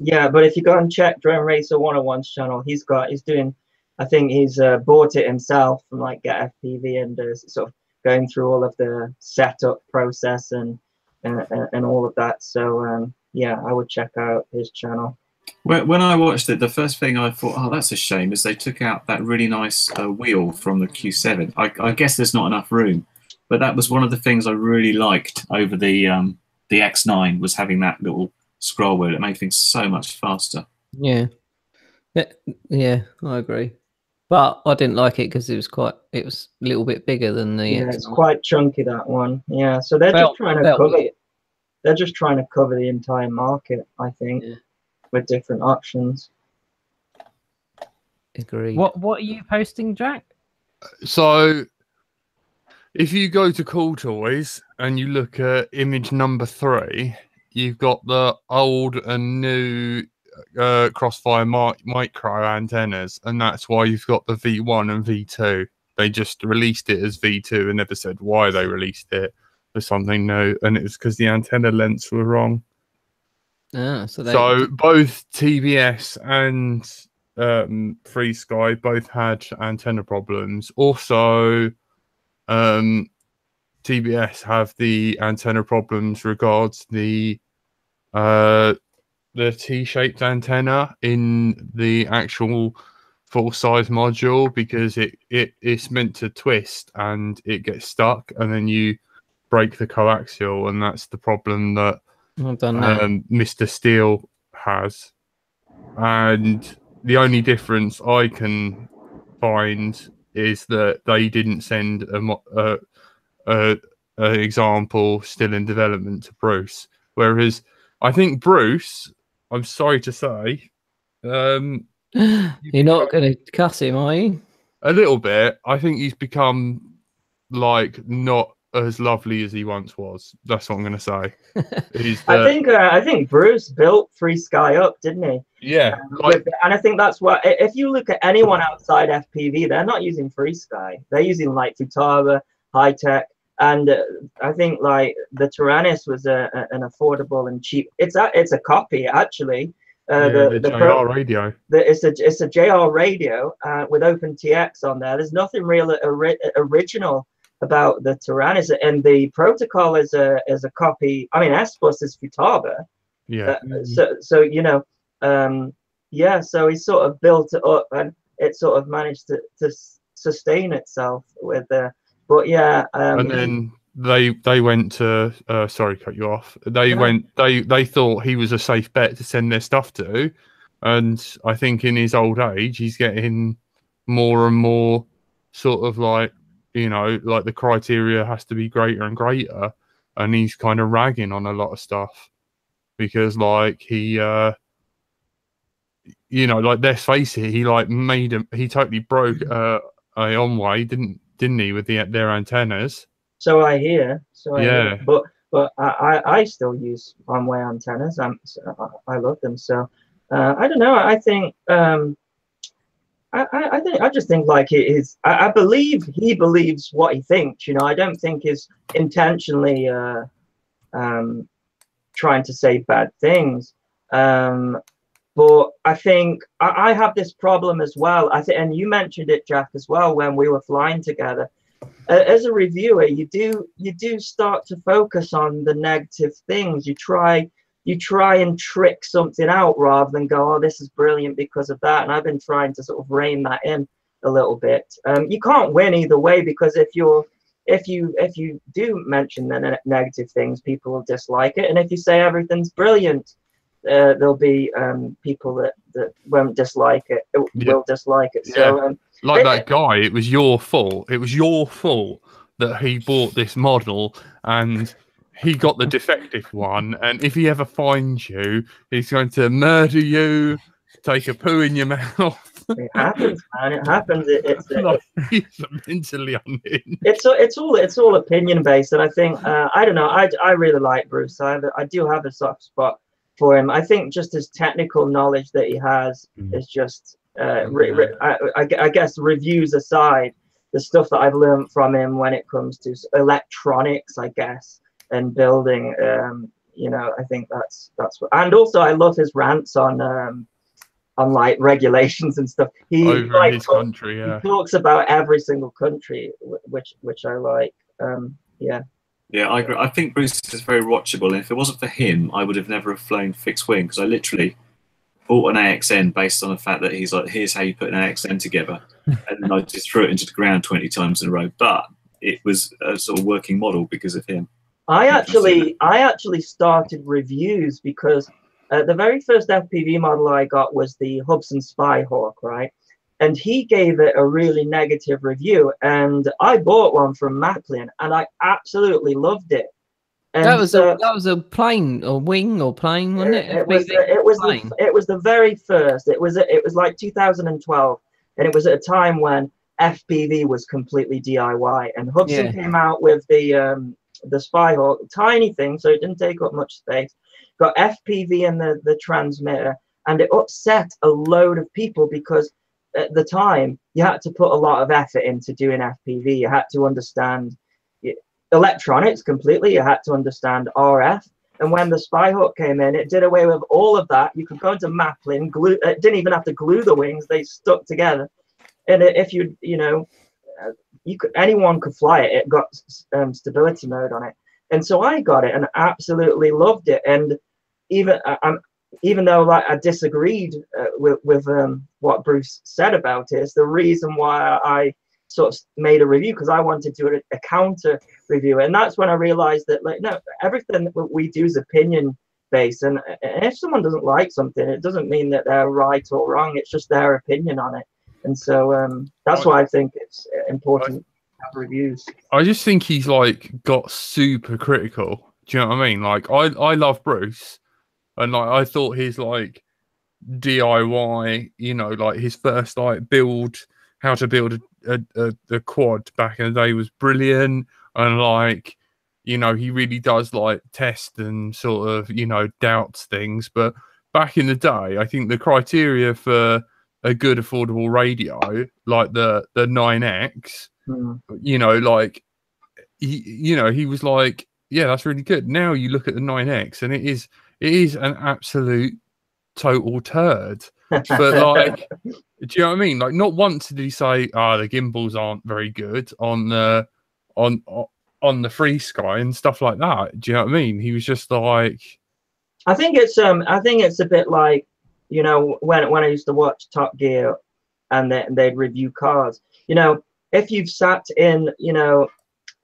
Yeah, but if you go and check Drone Racer 101's channel, he's doing. I think he's bought it himself from like Get FPV and sort of going through all of the setup process and all of that. So yeah, I would check out his channel. When I watched it, the first thing I thought, oh, that's a shame, is they took out that really nice wheel from the Q7. I guess there's not enough room, but that was one of the things I really liked over the X9 was having that little scroll wheel. It made things so much faster. Yeah, I agree. But I didn't like it because it was a little bit bigger than the. Yeah, it's quite chunky, that one. Yeah, so they're just trying to cover. They're just trying to cover the entire market, I think, with different options. Agreed. What are you posting, Jack? So, if you go to Cool Toys and you look at image number 3, you've got the old and new Crossfire micro antennas, and that's why you've got the V1 and V2. They just released it as V2 and never said why they released it as something new, and it was because the antenna lengths were wrong. So both TBS and Free Sky both had antenna problems. Also, TBS have the antenna problems regards the T-shaped antenna in the actual full-size module, because it's meant to twist and it gets stuck, and then you break the coaxial, and that's the problem that Mr. Steel has. And the only difference I can find is that they didn't send an example still in development to Bruce, whereas I think Bruce, I'm sorry to say, you're not going to cuss him, are you? A little bit. I think he's become like not as lovely as he once was. That's what I'm going to say. I think Bruce built Free Sky up, didn't he? Yeah. And I think that's what, if you look at anyone outside FPV, they're not using Free Sky. They're using like Futaba, High Tech, and I think like the Tyrannus was an affordable and cheap. It's a copy actually. The JR radio. It's a JR radio with OpenTX on there. There's nothing real original about the Tyrannus, and the protocol is a copy. I mean, S-Bus is Futaba. Yeah. So so he sort of built it up, and it sort of managed to sustain itself with but yeah. And then they went to sorry, cut you off. They thought he was a safe bet to send their stuff to, and I think in his old age he's getting more and more sort of like, like the criteria has to be greater and greater, and he's kind of ragging on a lot of stuff because like he like, let's face it, he like he totally broke a Onway, didn't he, with their antennas. So I hear. Yeah. But I still use Onway antennas. I love them. So I don't know. I think I just think like it is. I believe he believes what he thinks. You know, I don't think he's intentionally trying to say bad things. But I think I have this problem as well. I think, and you mentioned it, Jack, as well, when we were flying together. As a reviewer, you do start to focus on the negative things. You try and trick something out rather than go, oh, this is brilliant because of that. And I've been trying to sort of rein that in a little bit. You can't win either way, because if you do mention the negative things, people will dislike it. And if you say everything's brilliant, there'll be people that won't dislike it, will dislike it. So that guy, it was your fault. It was your fault that he bought this model and he got the defective one. And if he ever finds you, he's going to murder you, take a poo in your mouth. It happens, man. It happens. He's mentally unhinged. It's all opinion based, and I think I don't know. I really like Bruce. I do have a soft spot for him. I think just his technical knowledge that he has is just. I guess reviews aside, the stuff that I've learned from him when it comes to electronics, I guess, and building. You know, I think that's what. And also, I love his rants on like regulations and stuff. He over his country, he talks about every single country, which I like. Yeah, I agree. I think Bruce is very watchable, and if it wasn't for him, I would have never flown fixed wing, because I literally bought an AXN based on the fact that he's like, here's how you put an AXN together, and then I just threw it into the ground 20 times in a row. But it was a sort of working model because of him. I actually started reviews because the very first FPV model I got was the Hubsan Spyhawk, right? And he gave it a really negative review, and I bought one from Maplin, and I absolutely loved it. And that was a plane or wing or plane, wasn't it? It was the very first. It was like 2012, and it was at a time when FPV was completely DIY, and Hubsan came out with the Spyhawk, tiny thing, so it didn't take up much space. Got FPV in the transmitter, and it upset a load of people because at the time you had to put a lot of effort into doing FPV. You had to understand electronics completely. You had to understand RF. And when the Spyhawk came in, it did away with all of that. You could go into Maplin, glue. It didn't even have to glue the wings; they stuck together. And if anyone could fly it. It got stability mode on it, and so I got it and absolutely loved it. And even though like I disagreed with what Bruce said about it, it's the reason why I sort of made a review, because I wanted to do a counter review. And that's when I realized that, like, no, everything that we do is opinion based, and if someone doesn't like something, it doesn't mean that they're right or wrong. It's just their opinion on it. And so that's why I think it's important to have reviews. I just think he's like got super critical. Do you know what I mean? Like I love Bruce, and like I thought his like DIY, you know, like his first like how to build a quad back in the day was brilliant, and like, you know, he really does like test and sort of, you know, doubts things. But back in the day, I think the criteria for a good affordable radio like the 9X, you know, like he was like, yeah, that's really good. Now you look at the 9X and it is an absolute total turd. But like, do you know what I mean? Like, not once did he say, the gimbals aren't very good on the Free Sky and stuff like that. Do you know what I mean? He was just like, I think it's a bit like, you know, when I used to watch Top Gear and they'd review cars. You know, if you've sat in, you know,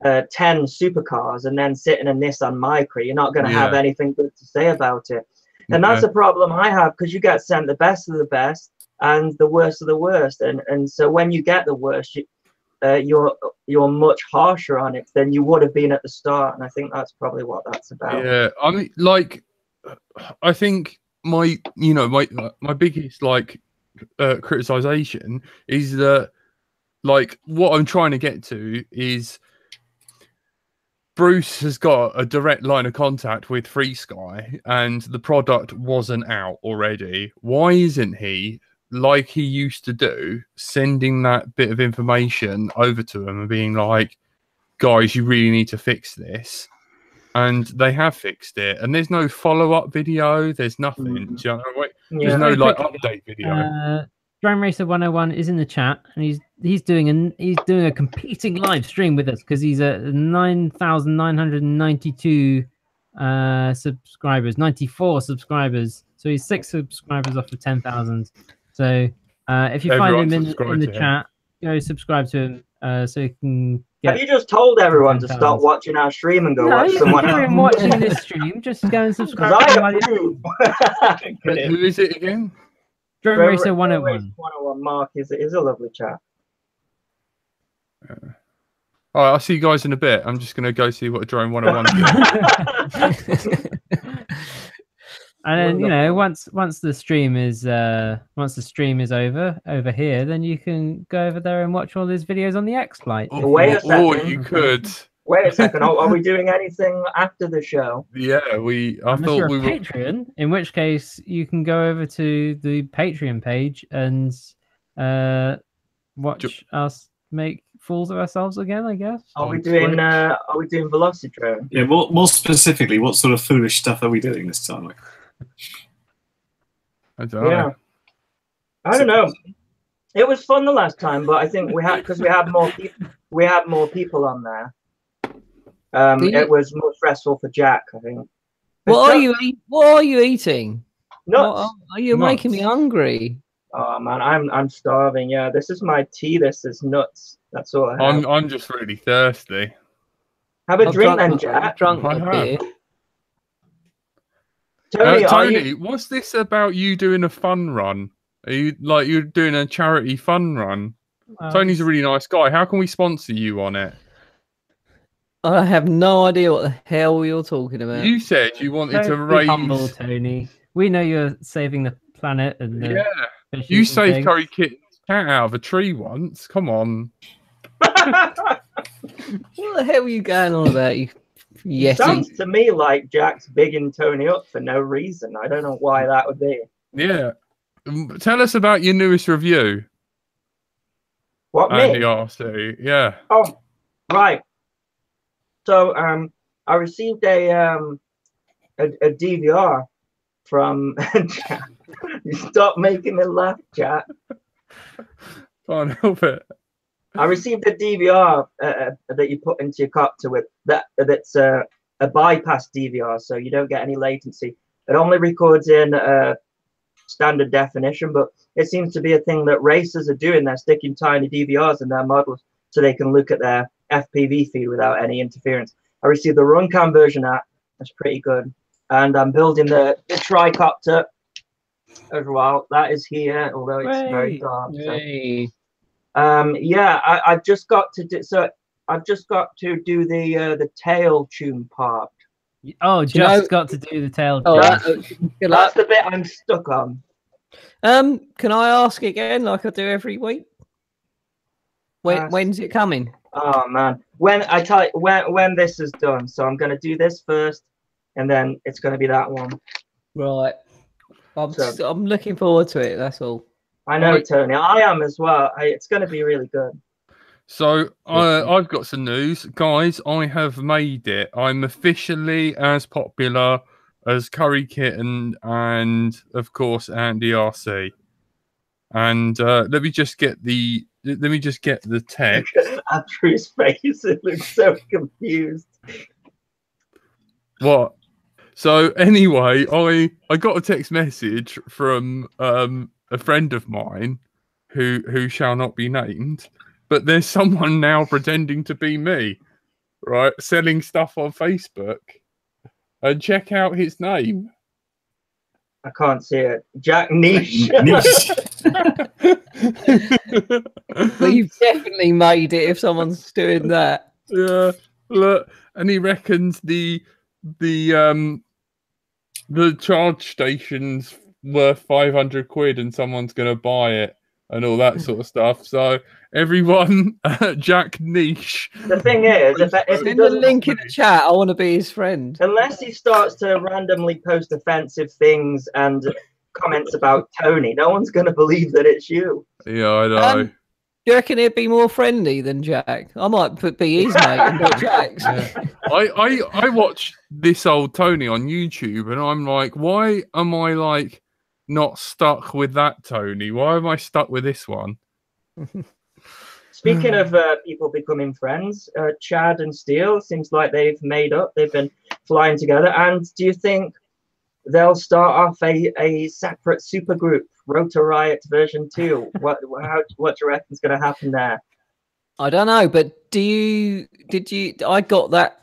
10 supercars and then sit in a Nissan Micra, you're not going to have anything good to say about it. And that's a problem I have, because you get sent the best of the best and the worst of the worst. And so when you get the worst, you're much harsher on it than you would have been at the start. And I think that's probably what that's about. Yeah, I mean, like, I think my biggest like criticization is that, like, what I'm trying to get to is Bruce has got a direct line of contact with Free Sky and the product wasn't out already. Why isn't he like he used to do, sending that bit of information over to them and being like, guys, you really need to fix this. And they have fixed it. And there's no follow-up video. There's nothing. Do you know, there's no Very like quickly, update video. Drone Racer 101 is in the chat, and he's doing a competing live stream with us because he's at 9,992 subscribers, 94 subscribers. So he's 6 subscribers off of 10,000. So if you Everyone find him in subscribe the to him. chat, go subscribe to him so you can Have get. you just told everyone to 10,000. stop watching our stream and go No, watch you someone can carry on else? watching this stream. Just go and subscribe. Because to I somebody else. approve. Who is it again? Drone Racer 101. 101 Mark is a lovely chat. All right, I'll see you guys in a bit. I'm just going to go see what Drone 101 is. And then once the stream is over here, then you can go over there and watch all his videos on the X-Lite. Wait a Or second. you could. Wait a second. Are we doing anything after the show? Yeah, I Unless thought you're we a were. Patreon, in which case you can go over to the Patreon page and watch us make fools of ourselves again, I guess. Are we doing Velocitron? Yeah, more specifically, what sort of foolish stuff are we doing this time? I don't know. Yeah. I don't know. It was fun the last time, but I think because we had more people. We had more people on there. It was more stressful for Jack, I think. What are you eating? Nuts. Are you making me hungry? Oh man, I'm starving. Yeah, this is my tea. This is nuts. That's all I have. I'm just really thirsty. Have a I've drink drunk then, my- Jack. I've drunk I my beer. Tony, are Tony, you... what's this about you doing a fun run? Are you like you're doing a charity fun run? Tony's a really nice guy. How can we sponsor you on it? I have no idea what the hell you're talking about. You said you wanted to Don't be raise. humble, Tony. We know you're saving the planet and the Yeah, fishes you and saved things. Curry Kit's cat out of a tree once. Come on. What the hell are you going on about? You Yeti. Sounds to me like Jack's bigging Tony up for no reason. I don't know why that would be. Yeah. Tell us about your newest review. What, me? Andy RC. Yeah. Oh, right. So I received a DVR from Jack. You stop making me laugh, Jack. Can't help it. I received a DVR that you put into your copter with that's a bypass DVR, so you don't get any latency. It only records in standard definition, but it seems to be a thing that racers are doing. They're sticking tiny DVRs in their models so they can look at their FPV feed without any interference. I received the Runcam version app. That's pretty good. And I'm building the tricopter as well. That is here, although it's very dark. So. Yeah, I've just got to do the tail tune part. Oh, just got to do the tail. Oh, That's the bit I'm stuck on. Can I ask again, like I do every week? When's it coming? Oh man, when this is done, so I'm gonna do this first, and then it's gonna be that one. Right. I'm looking forward to it. That's all. I know, Tony. I am as well. It's gonna be really good. So I've got some news, guys. I have made it. I'm officially as popular as Curry Kitten and of course Andy RC. And let me just get the text. After his face, it looks so confused. What? So anyway, I got a text message from a friend of mine who shall not be named, but there's someone now pretending to be me, right? Selling stuff on Facebook. And check out his name. I can't see it. Jack Niche. Well, you've definitely made it if someone's doing that. Yeah, look, and he reckons the charge station's worth 500 quid and someone's gonna buy it and all that sort of stuff. So everyone, Jack Niche. The thing is, if he Send the doesn't, link in the chat. I want to be his friend. unless he starts to randomly post offensive things and comments about Tony, no one's going to believe that it's you. Yeah, I know. Do you reckon he'd be more friendly than Jack? I might be his mate and not Jack's. Yeah. I watch this old Tony on YouTube, and I'm like, why am I like not stuck with that Tony? Why am I stuck with this one? Speaking of people becoming friends, Chad and Steele seems like they've made up. They've been flying together. And do you think they'll start off a separate supergroup, Rotor Riot version 2? What do you reckon is going to happen there? I don't know, but did you? I got that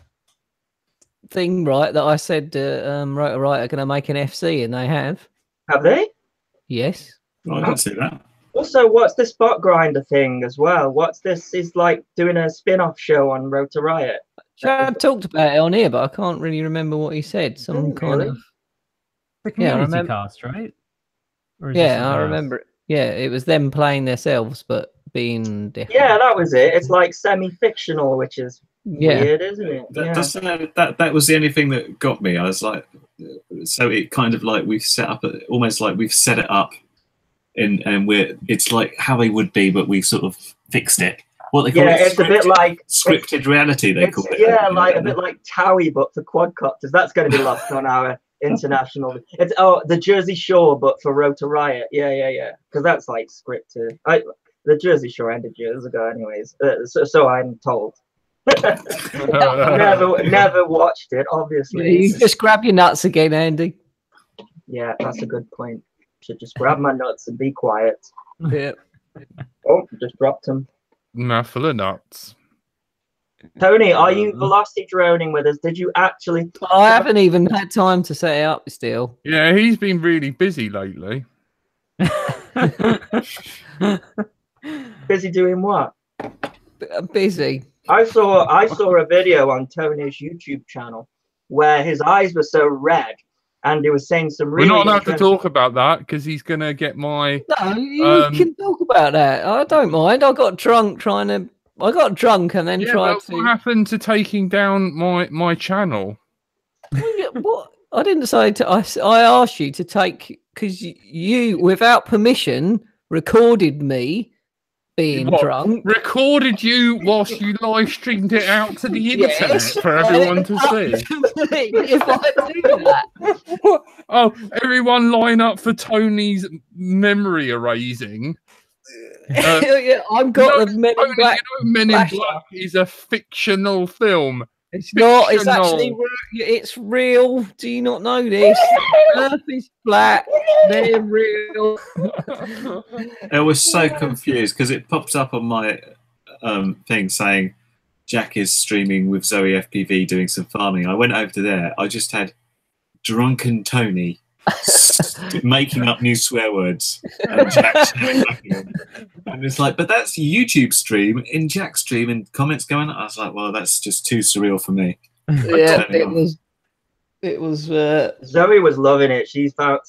thing right that I said Rotor Riot are going to make an FC, and they have. Have they? Yes. I didn't see that. Also, what's the Spot Grinder thing as well? What's this? Is like doing a spin-off show on Rotor Riot. Chad talked about it on here, but I can't really remember what he said. Some kind Really? of The Yeah, I community remember- cast, right? Or is this yeah, something I else? remember it. Yeah, it was them playing themselves, but being different. Yeah, that was it. It's like semi-fictional, which is Yeah. weird, isn't it? That was the only thing that got me. I was like, so it kind of like we've set up, almost like we've set it up, and it's like how they would be, but we sort of fixed it. What they call Yeah, it? it's a bit like scripted reality. They call it. Yeah, like a bit like Towie, but for quadcopters. That's going to be lost on our international. It's the Jersey Shore, but for Rotor Riot. Yeah. Because that's like scripted. The Jersey Shore ended years ago, anyways. So I'm told. never watched it, obviously. You just grab your nuts again, Andy. Yeah, that's a good point. Should just grab my nuts and be quiet. Yeah. Oh, just dropped them. Mouthful of nuts. Tony, are you velocity droning with us? Did you actually? I haven't even had time to set it up still. Yeah, he's been really busy lately. Busy doing what? I'm busy. I saw a video on Tony's YouTube channel where his eyes were so red, and he was saying some really. We're not allowed to interesting- talk about that because he's gonna get my. No, you can talk about that. I don't mind. I got drunk and then Yeah, tried but to. what happened to taking down my channel? What? I didn't say to. I asked you to take because you, without permission, recorded me being What? drunk. Recorded you whilst you live streamed it out to the internet Yes. for everyone to see. If I do that, Oh, everyone line up for Tony's memory erasing. yeah, I've got the Men in Tony, Black. Men in flash Black is a fictional film. It's not. It's fictional. actually. It's real. Do you not know this? Earth is flat. They're real. I was so confused because it pops up on my thing saying Jack is streaming with Zoe FPV doing some farming. I went over to there. I just had drunken Tony making up new swear words and Jack and it's like, but that's YouTube stream in Jack's stream and comments going on. I was like, well, that's just too surreal for me. Yeah, it was. It was. Zoe was loving it. She thought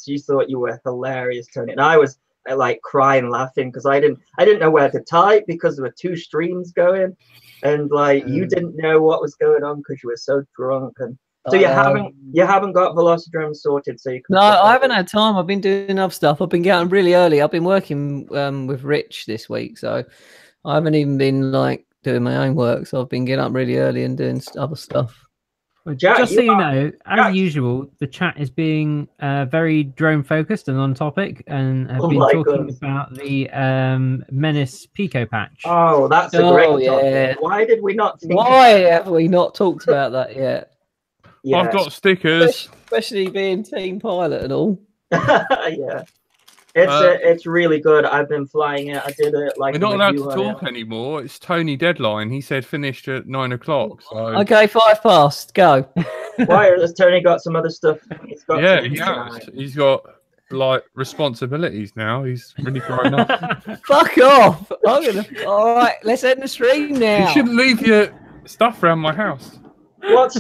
you were hilarious, Tony, and I was like crying, laughing because I didn't know where to type because there were two streams going, and like you didn't know what was going on because you were so drunk, and so you haven't got Velocidrome sorted, so you can. No, I haven't had time. I've been doing other stuff. I've been getting really early. I've been working with Rich this week, so I haven't even been like doing my own work. So I've been getting up really early and doing other stuff. Well, Jack, just so you are- know, as Jack- usual, the chat is being very drone focused and on topic, and have Oh been my talking goodness. about the Menace Pico patch. Oh, that's a Oh, great yeah. topic. Why did we not think? Why have we not talked about that yet? Yeah. I've got stickers. Especially being team pilot and all. Yeah. It's really good. I've been flying it. I did it like. We're not a allowed to review on talk it. anymore. It's Tony deadline. He said finished at 9 o'clock. So Okay, 5 past. Go. Why has Tony got some other stuff? He's got yeah, to he do has. tonight? He's got like responsibilities now. He's really grown up. Fuck off. All right, let's end the stream You now. shouldn't leave your stuff around my house. What's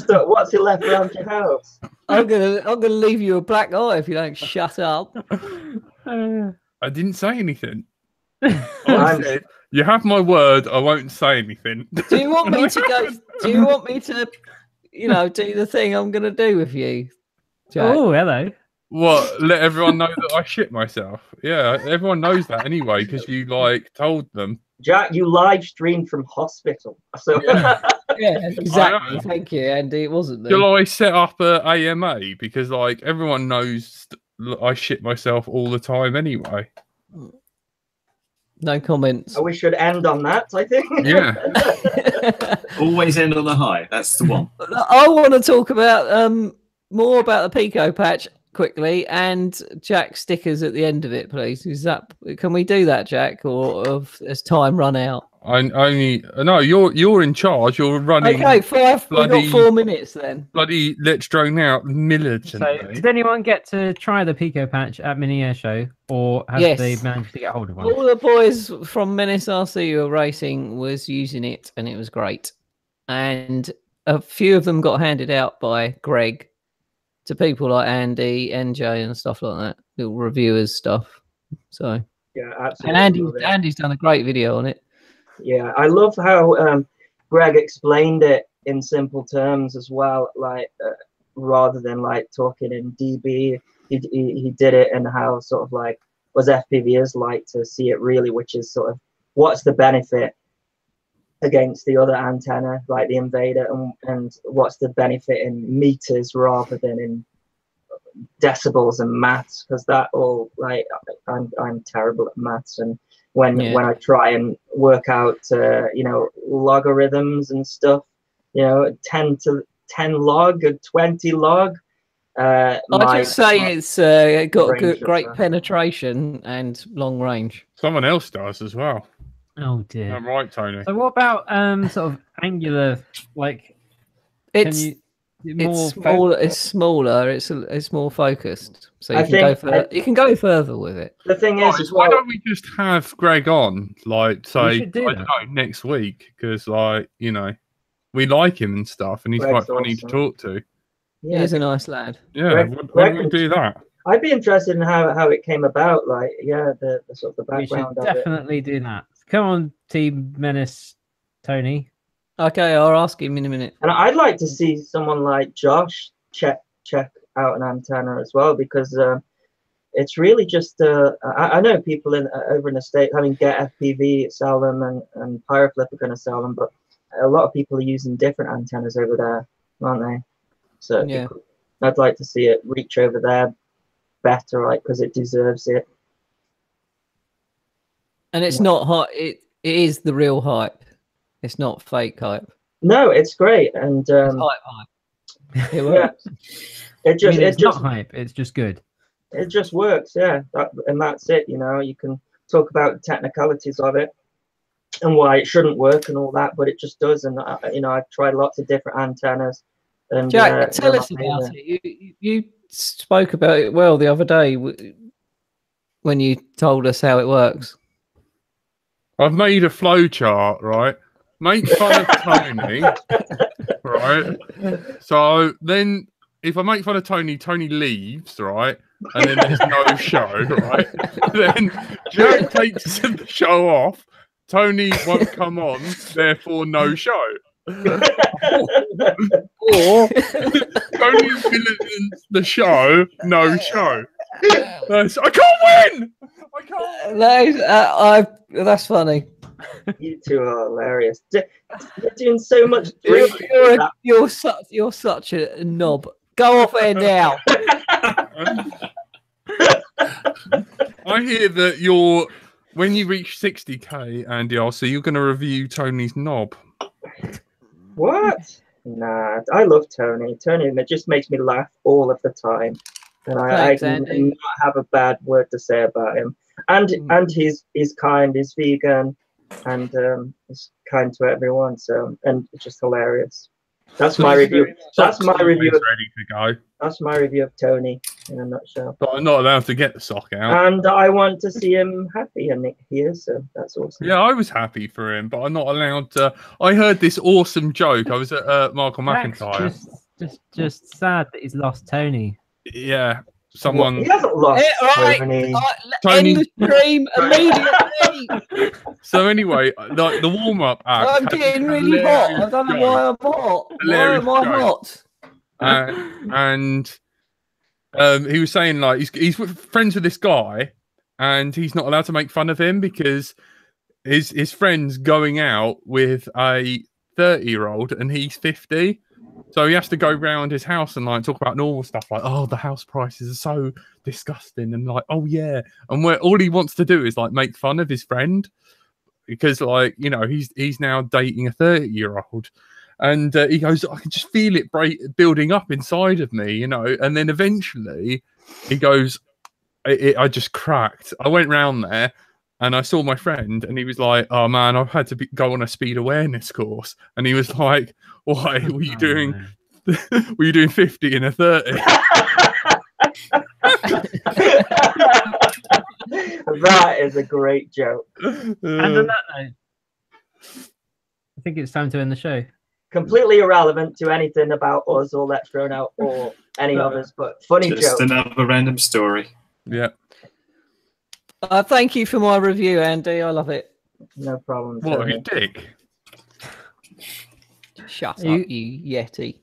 he left around your house? I'm gonna leave you a black eye if you don't shut up. I didn't say anything. I'm- I said, you have my word. I won't say anything. Do you want me to go? Do you want me to, do the thing I'm gonna do with you, Jack? Oh, hello. What? Let everyone know that I shit myself. Yeah, everyone knows that anyway because you like told them. Jack, you live streamed from hospital, so Yeah. Yeah, exactly. know. Thank you, Andy. It wasn't me. Shall I set up a AMA because like everyone knows I shit myself all the time anyway. No comments. we should end on that. I think. Yeah. Always end on the high. That's the one. I want to talk about more about the Pico patch quickly and Jack stickers at the end of it, please. Can we do that, Jack, or has time run out? No, you're in charge. You're running. Okay, we've got 4 minutes then. Bloody let's drone out militant. So, did anyone get to try the Pico patch at Mini Air Show, or have Yes. they managed to get hold of one? All the boys from Menace RC who were racing was using it, and it was great. And a few of them got handed out by Greg to people like Andy, NJ, and stuff like that, little reviewers stuff. So Yeah, absolutely. and Andy's done a great video on it. Yeah, I love how Greg explained it in simple terms as well, like rather than like talking in DB. He did it and how sort of like was FPVers like to see it really, which is sort of what's the benefit against the other antenna, like the Invader, and what's the benefit in meters rather than in decibels and maths, because that all like I'm terrible at maths, and when I try and work out logarithms and stuff, 10 to 10 log or 20 log, I just say it's got great penetration and long range. Someone else does as well. Oh dear. I'm right, Tony. So what about sort of angular, like It's smaller. It's more focused, so you can go further with it. The thing is, why don't we just have Greg on, like, say, I don't know, next week, because, like, we like him and stuff, and he's Greg's quite funny awesome. to talk to. Yeah, He's a nice lad. Yeah, why don't we do that? I'd be interested in how it came about, like, the sort of the background we should of it. definitely do that. Come on, Team Menace, Tony. Okay, I'll ask him in a minute. And I'd like to see someone like Josh check out an antenna as well, because it's really just I know people over in the States, Get FPV sell them, and Pyroflip are going to sell them, but a lot of people are using different antennas over there, aren't they? So yeah, I'd like to see it reach over there better, like, because it deserves it. And it's not hot. It is the real hype. It's not fake hype. No, it's great, and It's hype. It works. It's not hype. It's just good. It just works, yeah. And that's it. You can talk about the technicalities of it and why it shouldn't work and all that, but it just does. And I've tried lots of different antennas. And Jack, tell us about it. You spoke about it well the other day when you told us how it works. I've made a flow chart, right? Make fun of Tony, right? So then, if I make fun of Tony, Tony leaves, right? And then there's no show, right? Then Jack takes the show off. Tony won't come on, therefore no show. Or Tony villains the show, no show. I can't win. I can't. That's funny. You two are hilarious. You're doing so much. You're such a knob. Go off air now. I hear that when you reach 60k, Andy, I'll see you're going to review Tony's knob. What? Nah, I love Tony. Tony just makes me laugh all of the time, and I do not have a bad word to say about him. And he's kind, he's vegan, and he's kind to everyone. So, and it's just hilarious. That's my review. That's my review. Ready to go. That's my review of Tony in a nutshell. But I'm not allowed to get the sock out. And I want to see him happy, and he is. So that's awesome. Yeah, I was happy for him, but I'm not allowed to. I heard this awesome joke. I was at Michael McIntyre. Just sad that he's lost Tony. Yeah, someone. He hasn't lost Tony. End the stream immediately. So anyway, like the warm-up act. I'm getting really hot. I don't know why I'm hot. Why am I hot? And He was saying like he's friends with this guy, and he's not allowed to make fun of him because his friend's going out with a 30-year-old and he's 50. So he has to go round his house and like talk about normal stuff like, oh, the house prices are so disgusting, and like, oh yeah, and where all he wants to do is like make fun of his friend because like, you know, he's now dating a 30-year-old, and he goes, I can just feel it building up inside of me, you know, and then eventually he goes, I just cracked. I went round there. And I saw my friend, and he was like, "Oh man, I've had to go on a speed awareness course." And he was like, "Why were you doing? Were you doing 50 in a 30?" That is a great joke. And on that note, I think it's time to end the show. Completely irrelevant to anything about us or Let's Thrown Out or any others, but funny joke. Just another random story. Yeah. Thank you for my review, Andy. I love it. No problem. What, you dick? Shut up, you Yeti.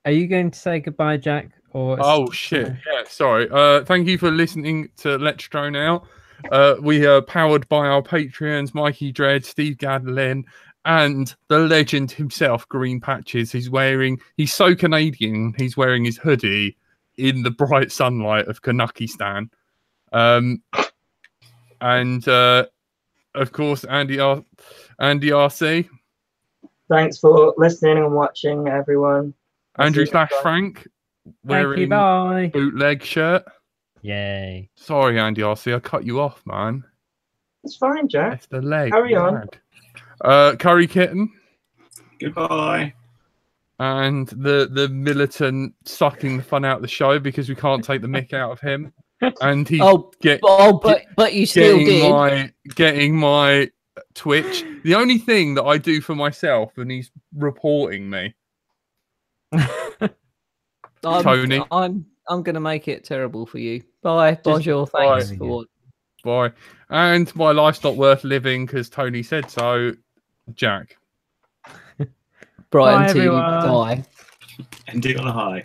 Are you going to say goodbye, Jack? Or Oh shit! Yeah, sorry. Thank you for listening to Let's Drone Out. We are powered by our Patreons, Mikey Dread, Steve Gadlin, and the legend himself, Green Patches. He's so Canadian. He's wearing his hoodie in the bright sunlight of Kanakistan. And of course, Andy RC. Thanks for listening and watching, everyone. Andrew / Frank wearing bootleg shirt. Yay. Sorry, Andy RC, I cut you off, man. It's fine, Jack. It's the leg. Carry on. Curry Kitten. Goodbye. And the militant sucking the fun out of the show because we can't take the mick out of him. And he's but you still getting my Twitch. The only thing that I do for myself, and he's reporting me. Tony, I'm gonna make it terrible for you. Bye, bonjour. Thanks for watching. Bye. And my life's not worth living because Tony said so. Jack. Brighton Bye, to everyone. die. Ending on a high.